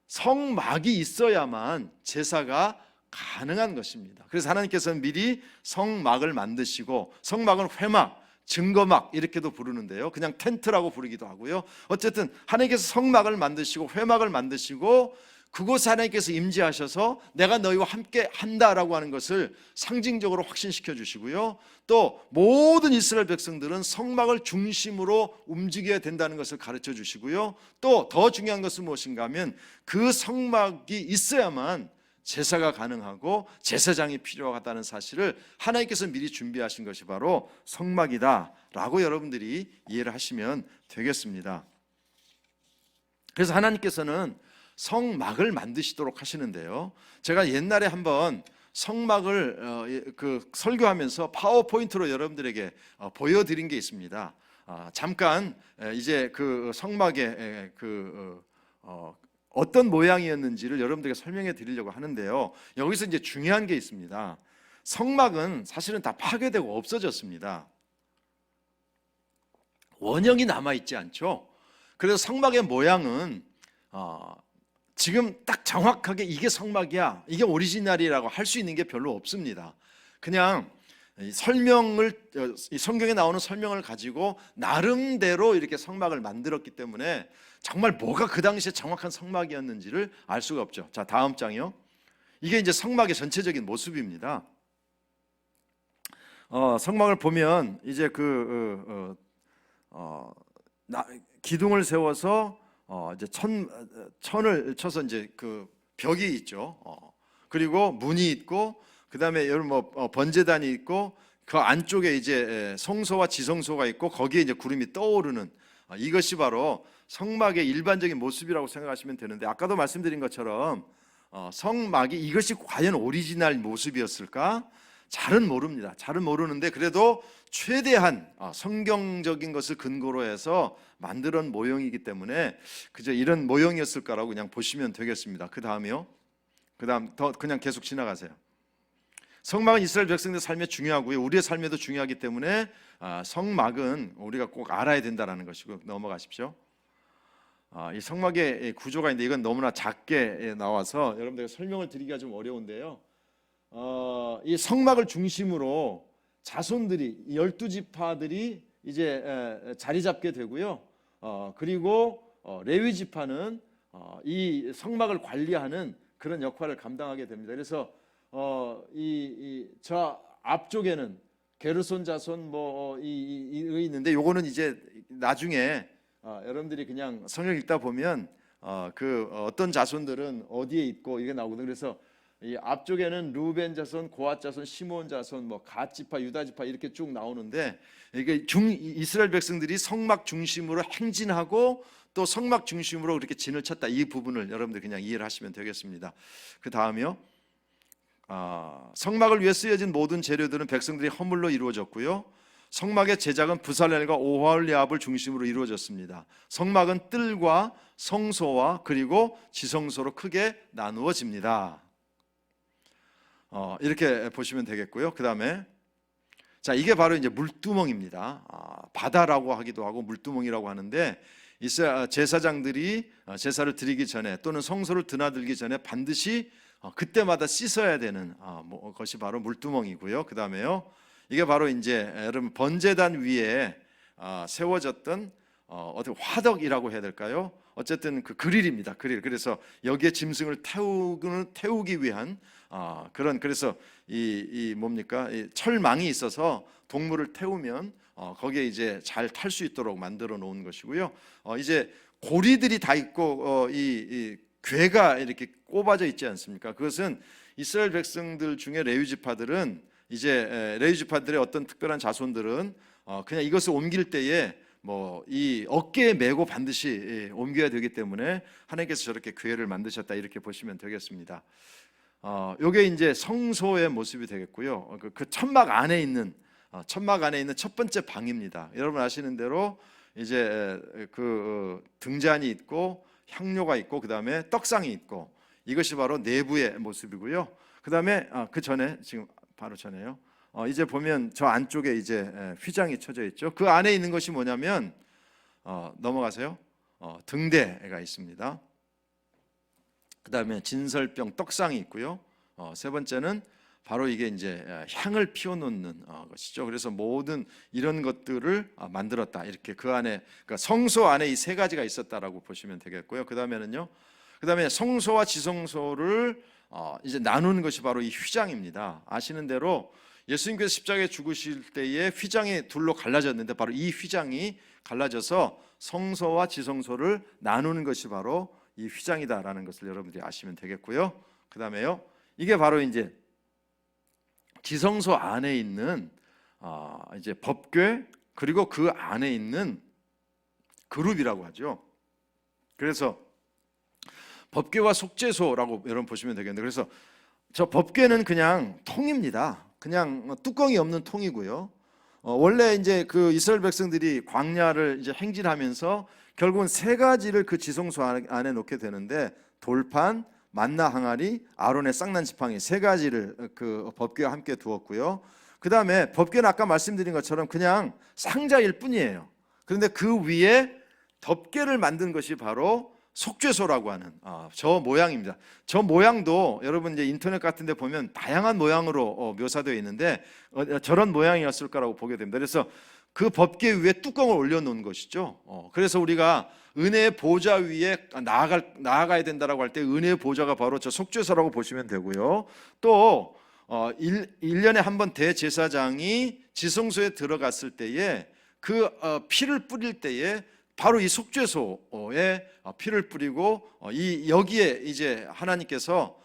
성막이 있어야만 제사가 가능한 것입니다. 그래서 하나님께서는 미리 성막을 만드시고, 성막은 회막, 증거막 이렇게도 부르는데요, 그냥 텐트라고 부르기도 하고요, 어쨌든 하나님께서 성막을 만드시고 회막을 만드시고 그곳에 하나님께서 임재하셔서 내가 너희와 함께 한다라고 하는 것을 상징적으로 확신시켜 주시고요, 또 모든 이스라엘 백성들은 성막을 중심으로 움직여야 된다는 것을 가르쳐 주시고요, 또 더 중요한 것은 무엇인가 하면 그 성막이 있어야만 제사가 가능하고 제사장이 필요하다는 사실을 하나님께서 미리 준비하신 것이 바로 성막이다라고 여러분들이 이해를 하시면 되겠습니다. 그래서 하나님께서는 성막을 만드시도록 하시는데요, 제가 옛날에 한번 성막을 설교하면서 파워포인트로 여러분들에게 보여드린 게 있습니다. 잠깐 이제 그 성막의 어떤 모양이었는지를 여러분들에게 설명해 드리려고 하는데요, 여기서 이제 중요한 게 있습니다. 성막은 사실은 다 파괴되고 없어졌습니다. 원형이 남아있지 않죠. 그래서 성막의 모양은 지금 딱 정확하게 이게 성막이야, 이게 오리지널이라고 할 수 있는 게 별로 없습니다. 그냥 성경에 나오는 설명을 가지고 나름대로 이렇게 성막을 만들었기 때문에 정말 뭐가 그 당시에 정확한 성막이었는지를 알 수가 없죠. 자, 다음 장이요. 이게 이제 성막의 전체적인 모습입니다. 성막을 보면 이제 기둥을 세워서 이제 천을 쳐서 이제 그 벽이 있죠. 그리고 문이 있고, 그다음에 여러분 번제단이 있고, 그 안쪽에 이제 성소와 지성소가 있고, 거기에 이제 구름이 떠오르는, 이것이 바로 성막의 일반적인 모습이라고 생각하시면 되는데, 아까도 말씀드린 것처럼 성막이 이것이 과연 오리지널 모습이었을까? 잘은 모릅니다. 잘은 모르는데 그래도 최대한 성경적인 것을 근거로 해서 만들어 놓은 모형이기 때문에 그저 이런 모형이었을까라고 그냥 보시면 되겠습니다. 그 다음이요. 그 다음 더 그냥 계속 지나가세요. 성막은 이스라엘 백성들의 삶에 중요하고요, 우리의 삶에도 중요하기 때문에 성막은 우리가 꼭 알아야 된다는 것이고, 넘어가십시오. 이 성막의 구조가 있는데 이건 너무나 작게 나와서 여러분들에게 설명을 드리기가 좀 어려운데요. 이 성막을 중심으로 자손들이 12지파들이 이제 자리 잡게 되고요. 그리고 레위 지파는 이 성막을 관리하는 그런 역할을 감당하게 됩니다. 그래서 저 앞쪽에는 게르손 자손 있는데 요거는 이제 나중에 여러분들이 그냥 성경 읽다 보면 어떤 자손들은 어디에 있고 이게 나오거든요. 그래서 이 앞쪽에는 루벤 자손, 고앗 자손, 시몬 자손, 갓 지파, 유다 지파 이렇게 쭉 나오는데, 이게 이스라엘 백성들이 성막 중심으로 행진하고 또 성막 중심으로 그렇게 진을 쳤다, 이 부분을 여러분들 그냥 이해를 하시면 되겠습니다. 그 다음이요. 성막을 위해 쓰여진 모든 재료들은 백성들이 허물로 이루어졌고요, 성막의 제작은 부살렐과 오홀리압을 중심으로 이루어졌습니다. 성막은 뜰과 성소와 그리고 지성소로 크게 나누어집니다. 이렇게 보시면 되겠고요. 그 다음에 이게 바로 이제 물두멍입니다. 바다라고 하기도 하고 물두멍이라고 하는데, 제사장들이 제사를 드리기 전에 또는 성소를 드나들기 전에 반드시 그때마다 씻어야 되는 것이 바로 물두멍이고요. 그 다음에요, 이게 바로 이제 여러분 번제단 위에 세워졌던 어떻게 화덕이라고 해야 될까요? 어쨌든 그 그릴입니다. 그릴. 그래서 여기에 짐승을 태우기 위한 그래서 이 뭡니까? 이 철망이 있어서 동물을 태우면 거기에 이제 잘 탈 수 있도록 만들어 놓은 것이고요. 이제 고리들이 다 있고 이 궤가 이렇게 꼽아져 있지 않습니까? 그것은 이스라엘 백성들 중에 레위 지파들은 이제 레위 지파들의 어떤 특별한 자손들은 그냥 이것을 옮길 때에 이 어깨에 메고 반드시 옮겨야 되기 때문에 하나님께서 저렇게 궤를 만드셨다, 이렇게 보시면 되겠습니다. 요게 이제 성소의 모습이 되겠고요. 그 천막 안에 있는 첫 번째 방입니다. 여러분 아시는 대로 이제 그 등잔이 있고 향료가 있고 그 다음에 떡상이 있고, 이것이 바로 내부의 모습이고요. 그 다음에 그 전에 지금 바로 전에요. 이제 보면 저 안쪽에 이제 휘장이 쳐져 있죠. 그 안에 있는 것이 뭐냐면 넘어가세요. 등대가 있습니다. 그 다음에 진설병 떡상이 있고요. 세 번째는 바로 이게 이제 향을 피워놓는 것이죠. 그래서 모든 이런 것들을 만들었다, 이렇게 그 안에, 그러니까 성소 안에 이 세 가지가 있었다라고 보시면 되겠고요. 그 다음에 성소와 지성소를 이제 나누는 것이 바로 이 휘장입니다. 아시는 대로 예수님께서 십자가에 죽으실 때에 휘장이 둘로 갈라졌는데, 바로 이 휘장이 갈라져서 성소와 지성소를 나누는 것이 바로 이 휘장이다라는 것을 여러분들이 아시면 되겠고요. 그 다음에요, 이게 바로 이제 지성소 안에 있는 이제 법궤, 그리고 그 안에 있는 그룹이라고 하죠. 그래서 법궤와 속죄소라고 여러분 보시면 되겠는데, 그래서 저 법궤는 그냥 통입니다. 그냥 뚜껑이 없는 통이고요. 원래 이제 그 이스라엘 백성들이 광야를 이제 행진하면서 결국은 세 가지를 그 지성소 안에 놓게 되는데, 돌판, 만나 항아리, 아론의 쌍난 지팡이, 세 가지를 그 법궤와 함께 두었고요. 그 다음에 법궤는 아까 말씀드린 것처럼 그냥 상자일 뿐이에요. 그런데 그 위에 덮개를 만든 것이 바로 속죄소라고 하는 저 모양입니다. 저 모양도 여러분 이제 인터넷 같은 데 보면 다양한 모양으로 묘사되어 있는데 저런 모양이었을 거라고 보게 됩니다. 그래서 그 법궤 위에 뚜껑을 올려놓은 것이죠. 그래서 우리가 은혜의 보좌 위에 나아가야 된다라고 할 때 은혜의 보좌가 바로 저 속죄소라고 보시면 되고요. 또 1년에 한 번 대제사장이 지성소에 들어갔을 때에 그 피를 뿌릴 때에 바로 이 속죄소에 피를 뿌리고 여기에 이제 하나님께서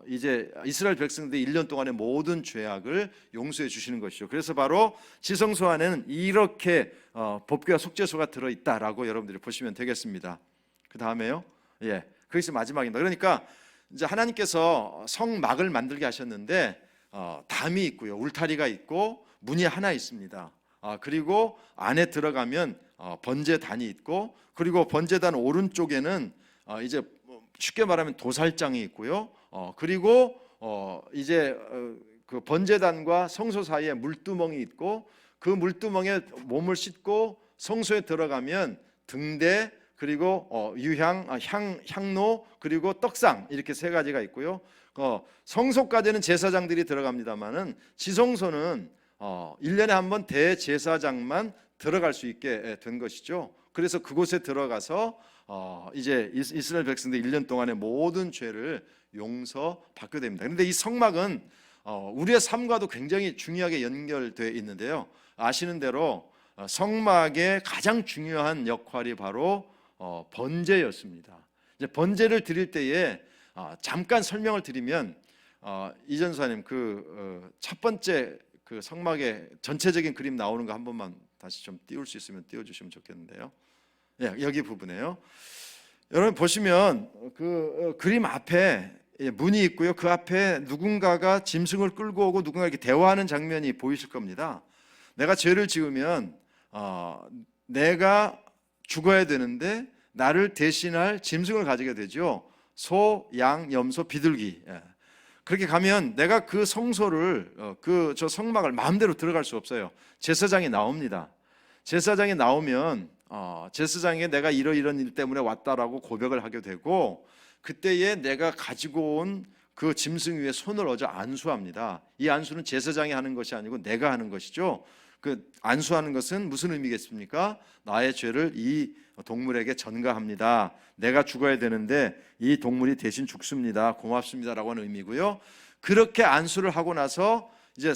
이제 이스라엘 백성들 1년 동안의 모든 죄악을 용서해 주시는 것이죠. 그래서 바로 지성소 안에는 이렇게 법궤와 속죄소가 들어있다라고 여러분들이 보시면 되겠습니다. 그 다음에요, 그것이 마지막입니다. 그러니까 이제 하나님께서 성막을 만들게 하셨는데 담이 있고요, 울타리가 있고 문이 하나 있습니다. 그리고 안에 들어가면 번제단이 있고, 그리고 번제단 오른쪽에는 이제 쉽게 말하면 도살장이 있고요. 그리고 이제 그 번제단과 성소 사이에 물두멍이 있고, 그 물두멍에 몸을 씻고 성소에 들어가면 등대, 그리고 향로, 그리고 떡상, 이렇게 세 가지가 있고요. 성소까지는 제사장들이 들어갑니다만은 지성소는 1년에 한 번 대제사장만 들어갈 수 있게 된 것이죠. 그래서 그곳에 들어가서 이제 이스라엘 백성들 1년 동안의 모든 죄를 용서받게 됩니다. 그런데 이 성막은 우리의 삶과도 굉장히 중요하게 연결되어 있는데요. 아시는 대로 성막의 가장 중요한 역할이 바로 번제였습니다. 이제 번제를 드릴 때에 잠깐 설명을 드리면, 이전사님 첫 번째 그 성막의 전체적인 그림 나오는 거 한 번만 다시 좀 띄울 수 있으면 띄워주시면 좋겠는데요. 여기 부분에요. 여러분 보시면 그 그림 앞에 문이 있고요. 그 앞에 누군가가 짐승을 끌고 오고 누군가 이렇게 대화하는 장면이 보이실 겁니다. 내가 죄를 지으면 내가 죽어야 되는데 나를 대신할 짐승을 가지게 되죠. 소, 양, 염소, 비둘기. 그렇게 가면 내가 그 성소를 저 성막을 마음대로 들어갈 수 없어요. 제사장이 나옵니다. 제사장이 나오면 제사장에게 내가 이런 일 때문에 왔다라고 고백을 하게 되고, 그때에 내가 가지고 온 그 짐승 위에 손을 얹어 안수합니다. 이 안수는 제사장이 하는 것이 아니고 내가 하는 것이죠. 그 안수하는 것은 무슨 의미겠습니까? 나의 죄를 이 동물에게 전가합니다. 내가 죽어야 되는데 이 동물이 대신 죽습니다. 고맙습니다라고 하는 의미고요. 그렇게 안수를 하고 나서 이제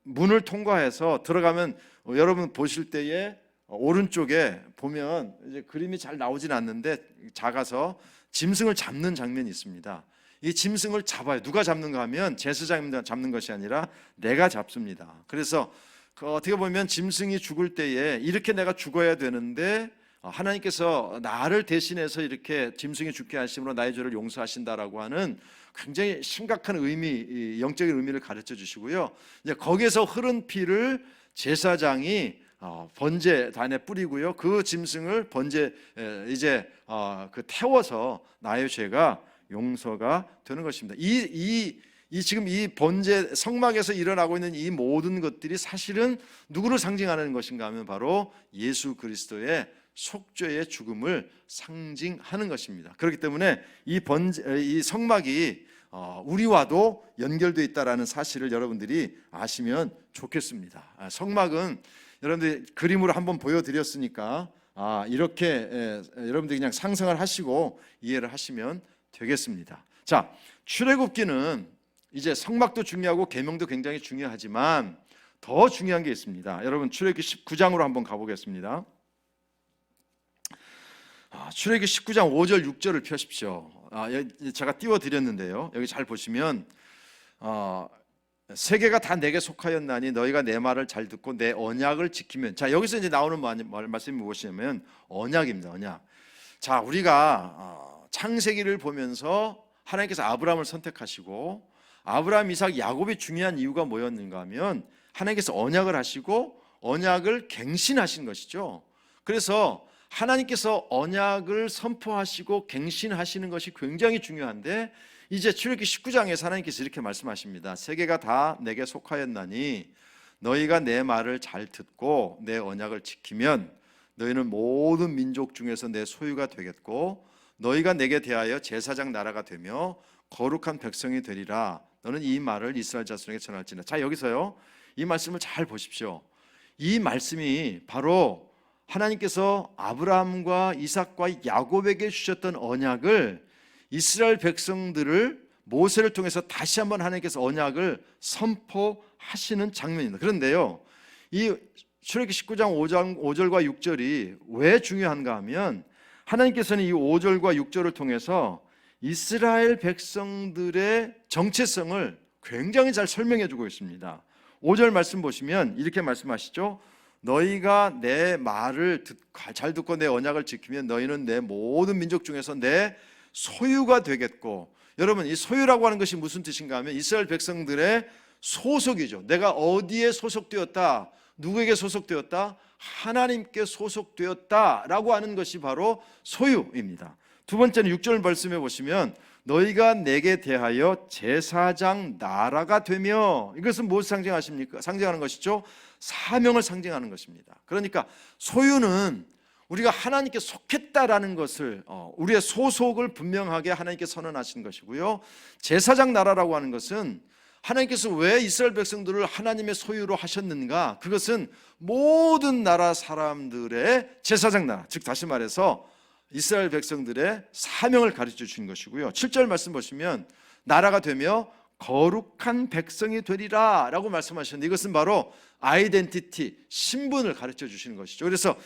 문을 통과해서 들어가면, 여러분 보실 때에 오른쪽에 보면 이제 그림이 잘 나오진 않는데 작아서 짐승을 잡는 장면이 있습니다. 이 짐승을 잡아요. 누가 잡는가 하면 제사장이 잡는 것이 아니라 내가 잡습니다. 그래서 어떻게 보면 짐승이 죽을 때에 이렇게 내가 죽어야 되는데 하나님께서 나를 대신해서 이렇게 짐승이 죽게 하심으로 나의 죄를 용서하신다라고 하는 굉장히 심각한 의미, 영적인 의미를 가르쳐 주시고요. 이제 거기에서 흐른 피를 제사장이 번제단에 뿌리고요. 그 짐승을 이제 태워서 나의 죄가 용서가 되는 것입니다. 지금 이 번제 성막에서 일어나고 있는 이 모든 것들이 사실은 누구를 상징하는 것인가 하면 바로 예수 그리스도의 속죄의 죽음을 상징하는 것입니다. 그렇기 때문에 이 성막이 우리와도 연결되어 있다라는 사실을 여러분들이 아시면 좋겠습니다. 성막은 여러분들이 그림으로 한번 보여드렸으니까 이렇게 여러분들이 그냥 상상을 하시고 이해를 하시면 되겠습니다. 자, 출애굽기는 이제 성막도 중요하고 계명도 굉장히 중요하지만 더 중요한 게 있습니다. 여러분 출애굽기 19장으로 한번 가보겠습니다. 출애굽기 19장 5절 6절을 펴십시오. 제가 띄워드렸는데요. 여기 잘 보시면 세계가 다 내게 속하였나니 너희가 내 말을 잘 듣고 내 언약을 지키면. 자, 여기서 이제 나오는 말씀이 무엇이냐면 언약입니다. 언약. 자, 우리가 창세기를 보면서 하나님께서 아브라함을 선택하시고 아브라함, 이삭, 야곱이 중요한 이유가 뭐였는가 하면 하나님께서 언약을 하시고 언약을 갱신하신 것이죠. 그래서 하나님께서 언약을 선포하시고 갱신하시는 것이 굉장히 중요한데, 이제 출애굽기 19장에서 하나님께서 이렇게 말씀하십니다. 세계가 다 내게 속하였나니 너희가 내 말을 잘 듣고 내 언약을 지키면 너희는 모든 민족 중에서 내 소유가 되겠고 너희가 내게 대하여 제사장 나라가 되며 거룩한 백성이 되리라. 너는 이 말을 이스라엘 자손에게 전할지니라. 자, 여기서요 이 말씀을 잘 보십시오. 이 말씀이 바로 하나님께서 아브라함과 이삭과 야곱에게 주셨던 언약을 이스라엘 백성들을 모세를 통해서 다시 한번 하나님께서 언약을 선포하시는 장면입니다. 그런데요, 이 출애굽기 19장 5절과 6절이 왜 중요한가 하면 하나님께서는 이 5절과 6절을 통해서 이스라엘 백성들의 정체성을 굉장히 잘 설명해 주고 있습니다. 5절 말씀 보시면 이렇게 말씀하시죠. 너희가 내 말을 잘 듣고 내 언약을 지키면 너희는 내 모든 민족 중에서 내 소유가 되겠고, 여러분 이 소유라고 하는 것이 무슨 뜻인가 하면 이스라엘 백성들의 소속이죠. 내가 어디에 소속되었다, 누구에게 소속되었다? 하나님께 소속되었다라고 하는 것이 바로 소유입니다. 두 번째는 6절 말씀해 보시면 너희가 내게 대하여 제사장 나라가 되며, 이것은 무엇을 상징하십니까? 상징하는 것이죠. 사명을 상징하는 것입니다. 그러니까 소유는 우리가 하나님께 속했다라는 것을, 우리의 소속을 분명하게 하나님께 선언하신 것이고요. 제사장 나라라고 하는 것은 하나님께서 왜 이스라엘 백성들을 하나님의 소유로 하셨는가? 그것은 모든 나라 사람들의 제사장 나라, 즉 다시 말해서 이스라엘 백성들의 사명을 가르쳐 주신 것이고요. 7절 말씀 보시면 나라가 되며 거룩한 백성이 되리라 라고 말씀하셨는데, 이것은 바로 아이덴티티, 신분을 가르쳐 주시는 것이죠. 그래서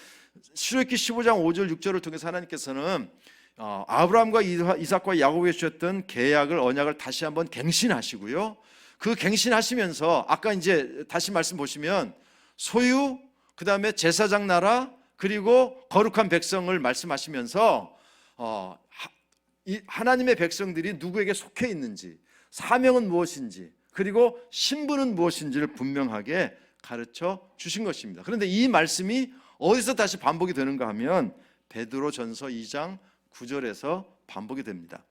출애굽기 15장 5절 6절을 통해서 하나님께서는 아브라함과 이삭과 야곱에게 주셨던 계약을, 언약을 다시 한번 갱신하시고요. 그 갱신하시면서 아까 이제 다시 말씀 보시면 소유, 그 다음에 제사장 나라, 그리고 거룩한 백성을 말씀하시면서 하나님의 백성들이 누구에게 속해 있는지, 사명은 무엇인지, 그리고 신분은 무엇인지를 분명하게 가르쳐 주신 것입니다. 그런데 이 말씀이 어디서 다시 반복이 되는가 하면 베드로전서 2장 9절에서 반복이 됩니다.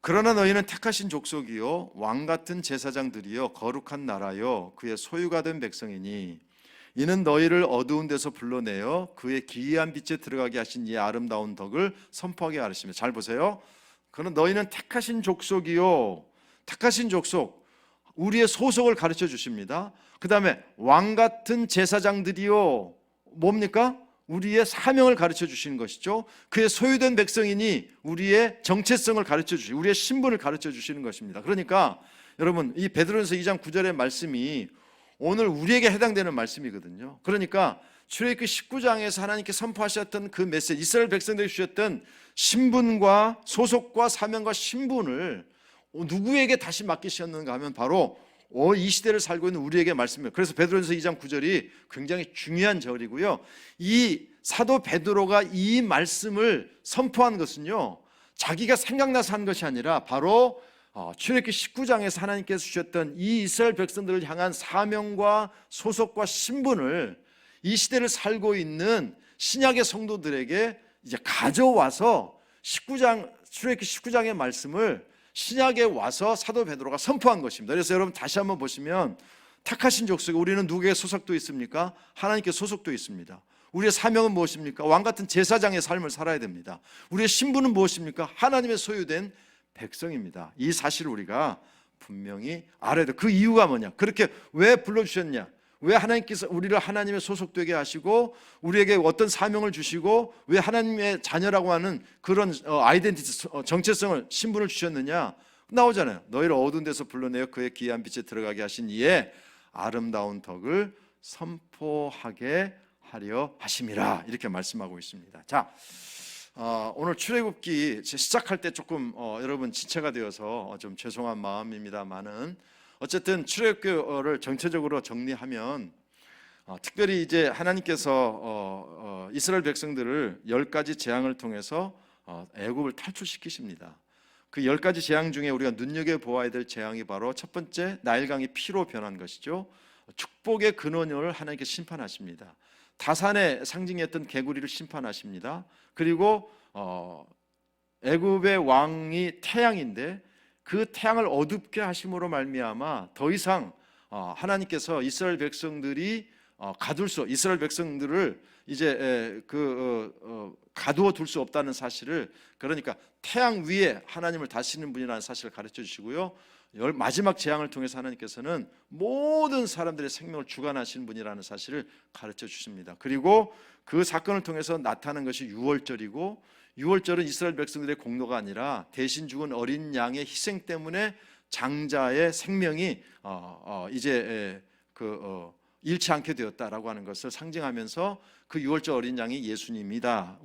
그러나 너희는 택하신 족속이요 왕같은 제사장들이요 거룩한 나라요 그의 소유가 된 백성이니 이는 너희를 어두운 데서 불러내어 그의 기이한 빛에 들어가게 하신 이 아름다운 덕을 선포하게 하시며, 잘 보세요. 그는 너희는 택하신 족속이요, 택하신 족속, 우리의 소속을 가르쳐 주십니다. 그 다음에 왕같은 제사장들이요, 뭡니까? 우리의 사명을 가르쳐 주시는 것이죠. 그의 소유된 백성이니 우리의 정체성을 가르쳐 주시고 우리의 신분을 가르쳐 주시는 것입니다. 그러니까 여러분 이 베드로전서 2장 9절의 말씀이 오늘 우리에게 해당되는 말씀이거든요. 그러니까 출애굽기 19장에서 하나님께 선포하셨던 그 메시지, 이스라엘 백성들이 주셨던 신분과 소속과 사명과 신분을 누구에게 다시 맡기셨는가 하면 바로 이 시대를 살고 있는 우리에게 말씀해요. 그래서 베드로전서 2장 9절이 굉장히 중요한 절이고요. 이 사도 베드로가 이 말씀을 선포한 것은요, 자기가 생각나서 한 것이 아니라 바로 출애굽기 19장에서 하나님께서 주셨던 이 이스라엘 백성들을 향한 사명과 소속과 신분을 이 시대를 살고 있는 신약의 성도들에게 이제 가져와서 출애굽기 19장의 말씀을 신약에 와서 사도 베드로가 선포한 것입니다. 그래서 여러분 다시 한번 보시면 택하신 족속, 우리는 누구에게 소속도 있습니까? 하나님께 소속도 있습니다. 우리의 사명은 무엇입니까? 왕같은 제사장의 삶을 살아야 됩니다. 우리의 신분은 무엇입니까? 하나님의 소유된 백성입니다. 이 사실을 우리가 분명히 알아야 돼요. 그 이유가 뭐냐? 그렇게 왜 불러주셨냐? 왜 하나님께서 우리를 하나님의 소속되게 하시고 우리에게 어떤 사명을 주시고 왜 하나님의 자녀라고 하는 그런 아이덴티티, 정체성을, 신분을 주셨느냐? 나오잖아요. 너희를 어두운 데서 불러내어 그의 기이한 빛에 들어가게 하신 이의 아름다운 덕을 선포하게 하려 하심이라, 이렇게 말씀하고 있습니다. 자, 오늘 출애굽기 시작할 때 조금 여러분 지체가 되어서 좀 죄송한 마음입니다만은, 어쨌든 출애굽기를 전체적으로 정리하면 특별히 이제 하나님께서 이스라엘 백성들을 10가지 재앙을 통해서 애굽을 탈출시키십니다. 그 10가지 재앙 중에 우리가 눈여겨보아야 될 재앙이 바로 첫 번째, 나일강이 피로 변한 것이죠. 축복의 근원을 하나님께서 심판하십니다. 다산의 상징했던 개구리를 심판하십니다. 그리고 애굽의 왕이 태양인데 그 태양을 어둡게 하심으로 말미암아 더 이상 하나님께서 이스라엘 백성들이 이스라엘 백성들을 이제 가두어 둘 수 없다는 사실을, 그러니까 태양 위에 하나님을 다스리는 분이라는 사실을 가르쳐 주시고요. 마지막 재앙을 통해서 하나님께서는 모든 사람들의 생명을 주관하시는 분이라는 사실을 가르쳐 주십니다. 그리고 그 사건을 통해서 나타난 것이 유월절이고, 유월절은 이스라엘 백성들의 공로가 아니라 대신 죽은 어린 양의 희생 때문에 장자의 생명이 이제 잃지 않게 되었다라고 하는 것을 상징하면서 그 유월절 어린 양이 예수님이다.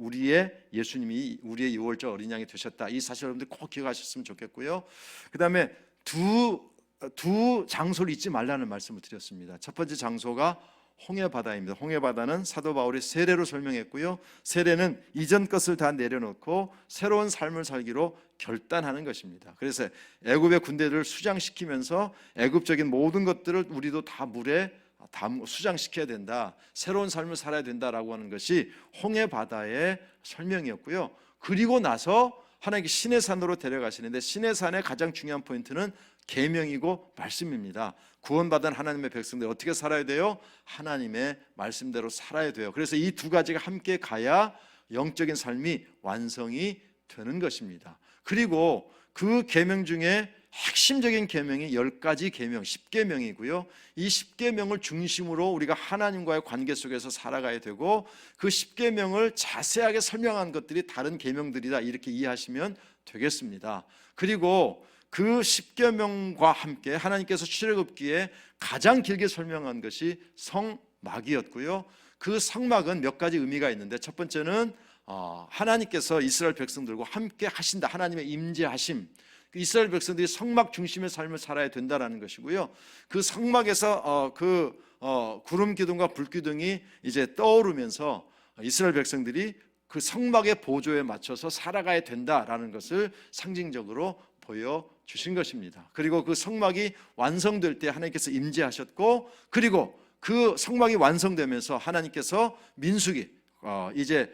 예수님이 우리의 유월절 어린 양이 되셨다. 이 사실 여러분들 꼭 기억하셨으면 좋겠고요. 그 다음에 두 장소를 잊지 말라는 말씀을 드렸습니다. 첫 번째 장소가 홍해바다입니다. 홍해바다는 사도 바울이 세례로 설명했고요. 세례는 이전 것을 다 내려놓고 새로운 삶을 살기로 결단하는 것입니다. 그래서 애굽의 군대들을 수장시키면서 애굽적인 모든 것들을 우리도 다 물에 수장시켜야 된다, 새로운 삶을 살아야 된다라고 하는 것이 홍해바다의 설명이었고요. 그리고 나서 하나님께 시내산으로 데려가시는데, 시내산의 가장 중요한 포인트는 계명이고 말씀입니다. 구원받은 하나님의 백성들 어떻게 살아야 돼요? 하나님의 말씀대로 살아야 돼요. 그래서 이 두 가지가 함께 가야 영적인 삶이 완성이 되는 것입니다. 그리고 그 계명 중에 핵심적인 계명이 10가지 계명, 10계명이고요. 이 10계명을 중심으로 우리가 하나님과의 관계 속에서 살아가야 되고, 그 10계명을 자세하게 설명한 것들이 다른 계명들이다, 이렇게 이해하시면 되겠습니다. 그리고 그 10계명과 함께 하나님께서 출애굽기에 가장 길게 설명한 것이 성막이었고요. 그 성막은 몇 가지 의미가 있는데, 첫 번째는 하나님께서 이스라엘 백성들과 함께 하신다, 하나님의 임재하심, 이스라엘 백성들이 성막 중심의 삶을 살아야 된다라는 것이고요. 그 성막에서 구름 기둥과 불 기둥이 이제 떠오르면서 이스라엘 백성들이 그 성막의 보조에 맞춰서 살아가야 된다라는 것을 상징적으로 보여주신 것입니다. 그리고 그 성막이 완성될 때 하나님께서 임재하셨고, 그리고 그 성막이 완성되면서 하나님께서 민수기 이제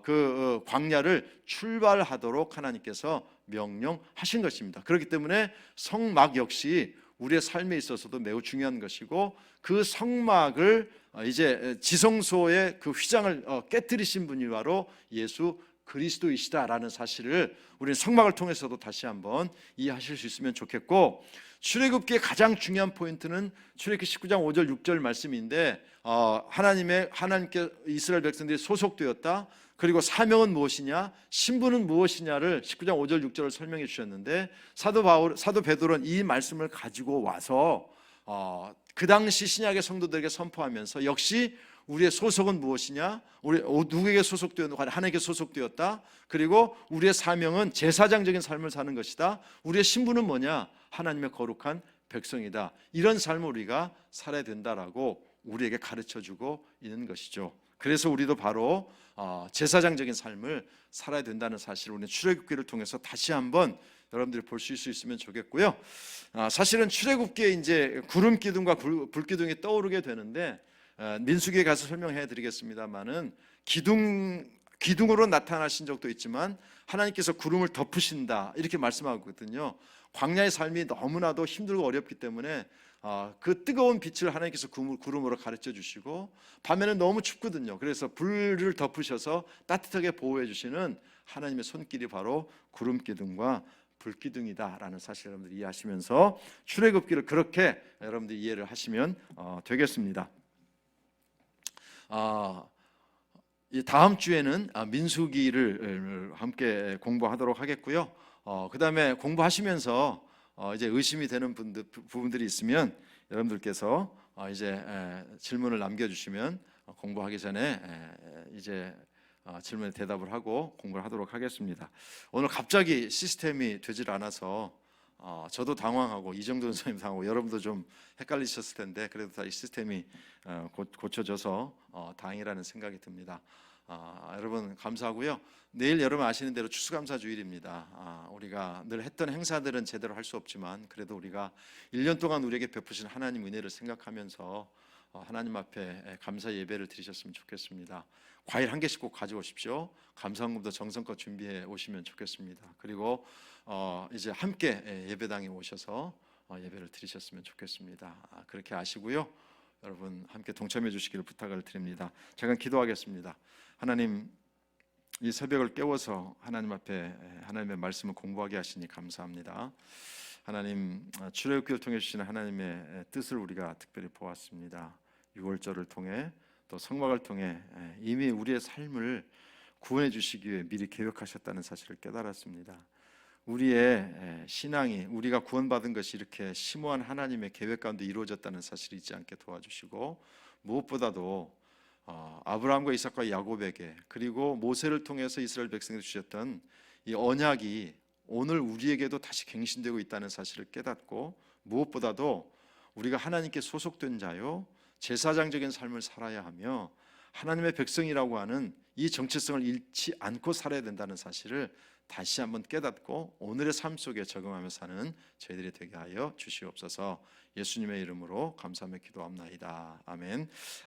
그 광야를 출발하도록 하나님께서 명령하신 것입니다. 그렇기 때문에 성막 역시 우리의 삶에 있어서도 매우 중요한 것이고, 그 성막을 이제 지성소의 그 휘장을 깨뜨리신 분이 바로 예수 그리스도이시다라는 사실을 우리는 성막을 통해서도 다시 한번 이해하실 수 있으면 좋겠고, 출애굽기의 가장 중요한 포인트는 출애굽기 19장 5절 6절 말씀인데, 하나님께 이스라엘 백성들이 소속되었다, 그리고 사명은 무엇이냐, 신분은 무엇이냐를 19장 5절 6절을 설명해 주셨는데, 사도 베드로는 이 말씀을 가지고 와서 그 당시 신약의 성도들에게 선포하면서, 역시 우리의 소속은 무엇이냐, 우리 누구에게 소속되었는가, 하나님께 소속되었다, 그리고 우리의 사명은 제사장적인 삶을 사는 것이다, 우리의 신분은 뭐냐, 하나님의 거룩한 백성이다, 이런 삶을 우리가 살아야 된다라고 우리에게 가르쳐주고 있는 것이죠. 그래서 우리도 바로 제사장적인 삶을 살아야 된다는 사실을 우리는 출애굽기를 통해서 다시 한번 여러분들이 볼 수 있으면 좋겠고요. 사실은 출애굽기에 이제 구름 기둥과 불 기둥이 떠오르게 되는데, 민수기에 가서 설명해 드리겠습니다만은, 기둥으로 나타나신 적도 있지만 하나님께서 구름을 덮으신다, 이렇게 말씀하거든요. 광야의 삶이 너무나도 힘들고 어렵기 때문에 그 뜨거운 빛을 하나님께서 구름으로 가르쳐 주시고, 밤에는 너무 춥거든요. 그래서 불을 덮으셔서 따뜻하게 보호해 주시는 하나님의 손길이 바로 구름 기둥과 불 기둥이다라는 사실을 여러분들이 이해하시면서 출애굽기를 그렇게 여러분들이 이해를 하시면 되겠습니다. 이 다음 주에는 민수기를 함께 공부하도록 하겠고요. 그 다음에 공부하시면서 이제 의심이 되는 부분들이 있으면 여러분들께서 이제 질문을 남겨주시면 공부하기 전에 이제 질문에 대답을 하고 공부를 하도록 하겠습니다. 오늘 갑자기 시스템이 되질 않아서 저도 당황하고 이정돈 선생님 당하고 여러분도 좀 헷갈리셨을 텐데, 그래도 다 이 시스템이 고쳐져서 다행이라는 생각이 듭니다. 여러분 감사하고요. 내일 여러분 아시는 대로 추수감사주일입니다. 우리가 늘 했던 행사들은 제대로 할 수 없지만, 그래도 우리가 1년 동안 우리에게 베푸신 하나님 은혜를 생각하면서 하나님 앞에 감사 예배를 드리셨으면 좋겠습니다. 과일 한 개씩 꼭 가져오십시오. 감사헌금도 정성껏 준비해 오시면 좋겠습니다. 그리고 이제 함께 예배당에 오셔서 예배를 드리셨으면 좋겠습니다. 그렇게 아시고요. 여러분 함께 동참해 주시기를 부탁을 드립니다. 제가 기도하겠습니다. 하나님, 이 새벽을 깨워서 하나님 앞에 하나님의 말씀을 공부하게 하시니 감사합니다. 하나님 출애굽기를 통해 주시는 하나님의 뜻을 우리가 특별히 보았습니다. 유월절을 통해 또 성막을 통해 이미 우리의 삶을 구원해 주시기 위해 미리 계획하셨다는 사실을 깨달았습니다. 우리의 신앙이 우리가 구원받은 것이 이렇게 심오한 하나님의 계획 가운데 이루어졌다는 사실을 잊지 않게 도와주시고 무엇보다도 아브라함과 이삭과 야곱에게 그리고 모세를 통해서 이스라엘 백성에게 주셨던 이 언약이 오늘 우리에게도 다시 갱신되고 있다는 사실을 깨닫고 무엇보다도 우리가 하나님께 소속된 자요 제사장적인 삶을 살아야 하며 하나님의 백성이라고 하는 이 정체성을 잃지 않고 살아야 된다는 사실을 다시 한번 깨닫고 오늘의 삶 속에 적용하며 사는 저희들이 되게 하여 주시옵소서. 예수님의 이름으로 감사하며 기도합나이다. 아멘.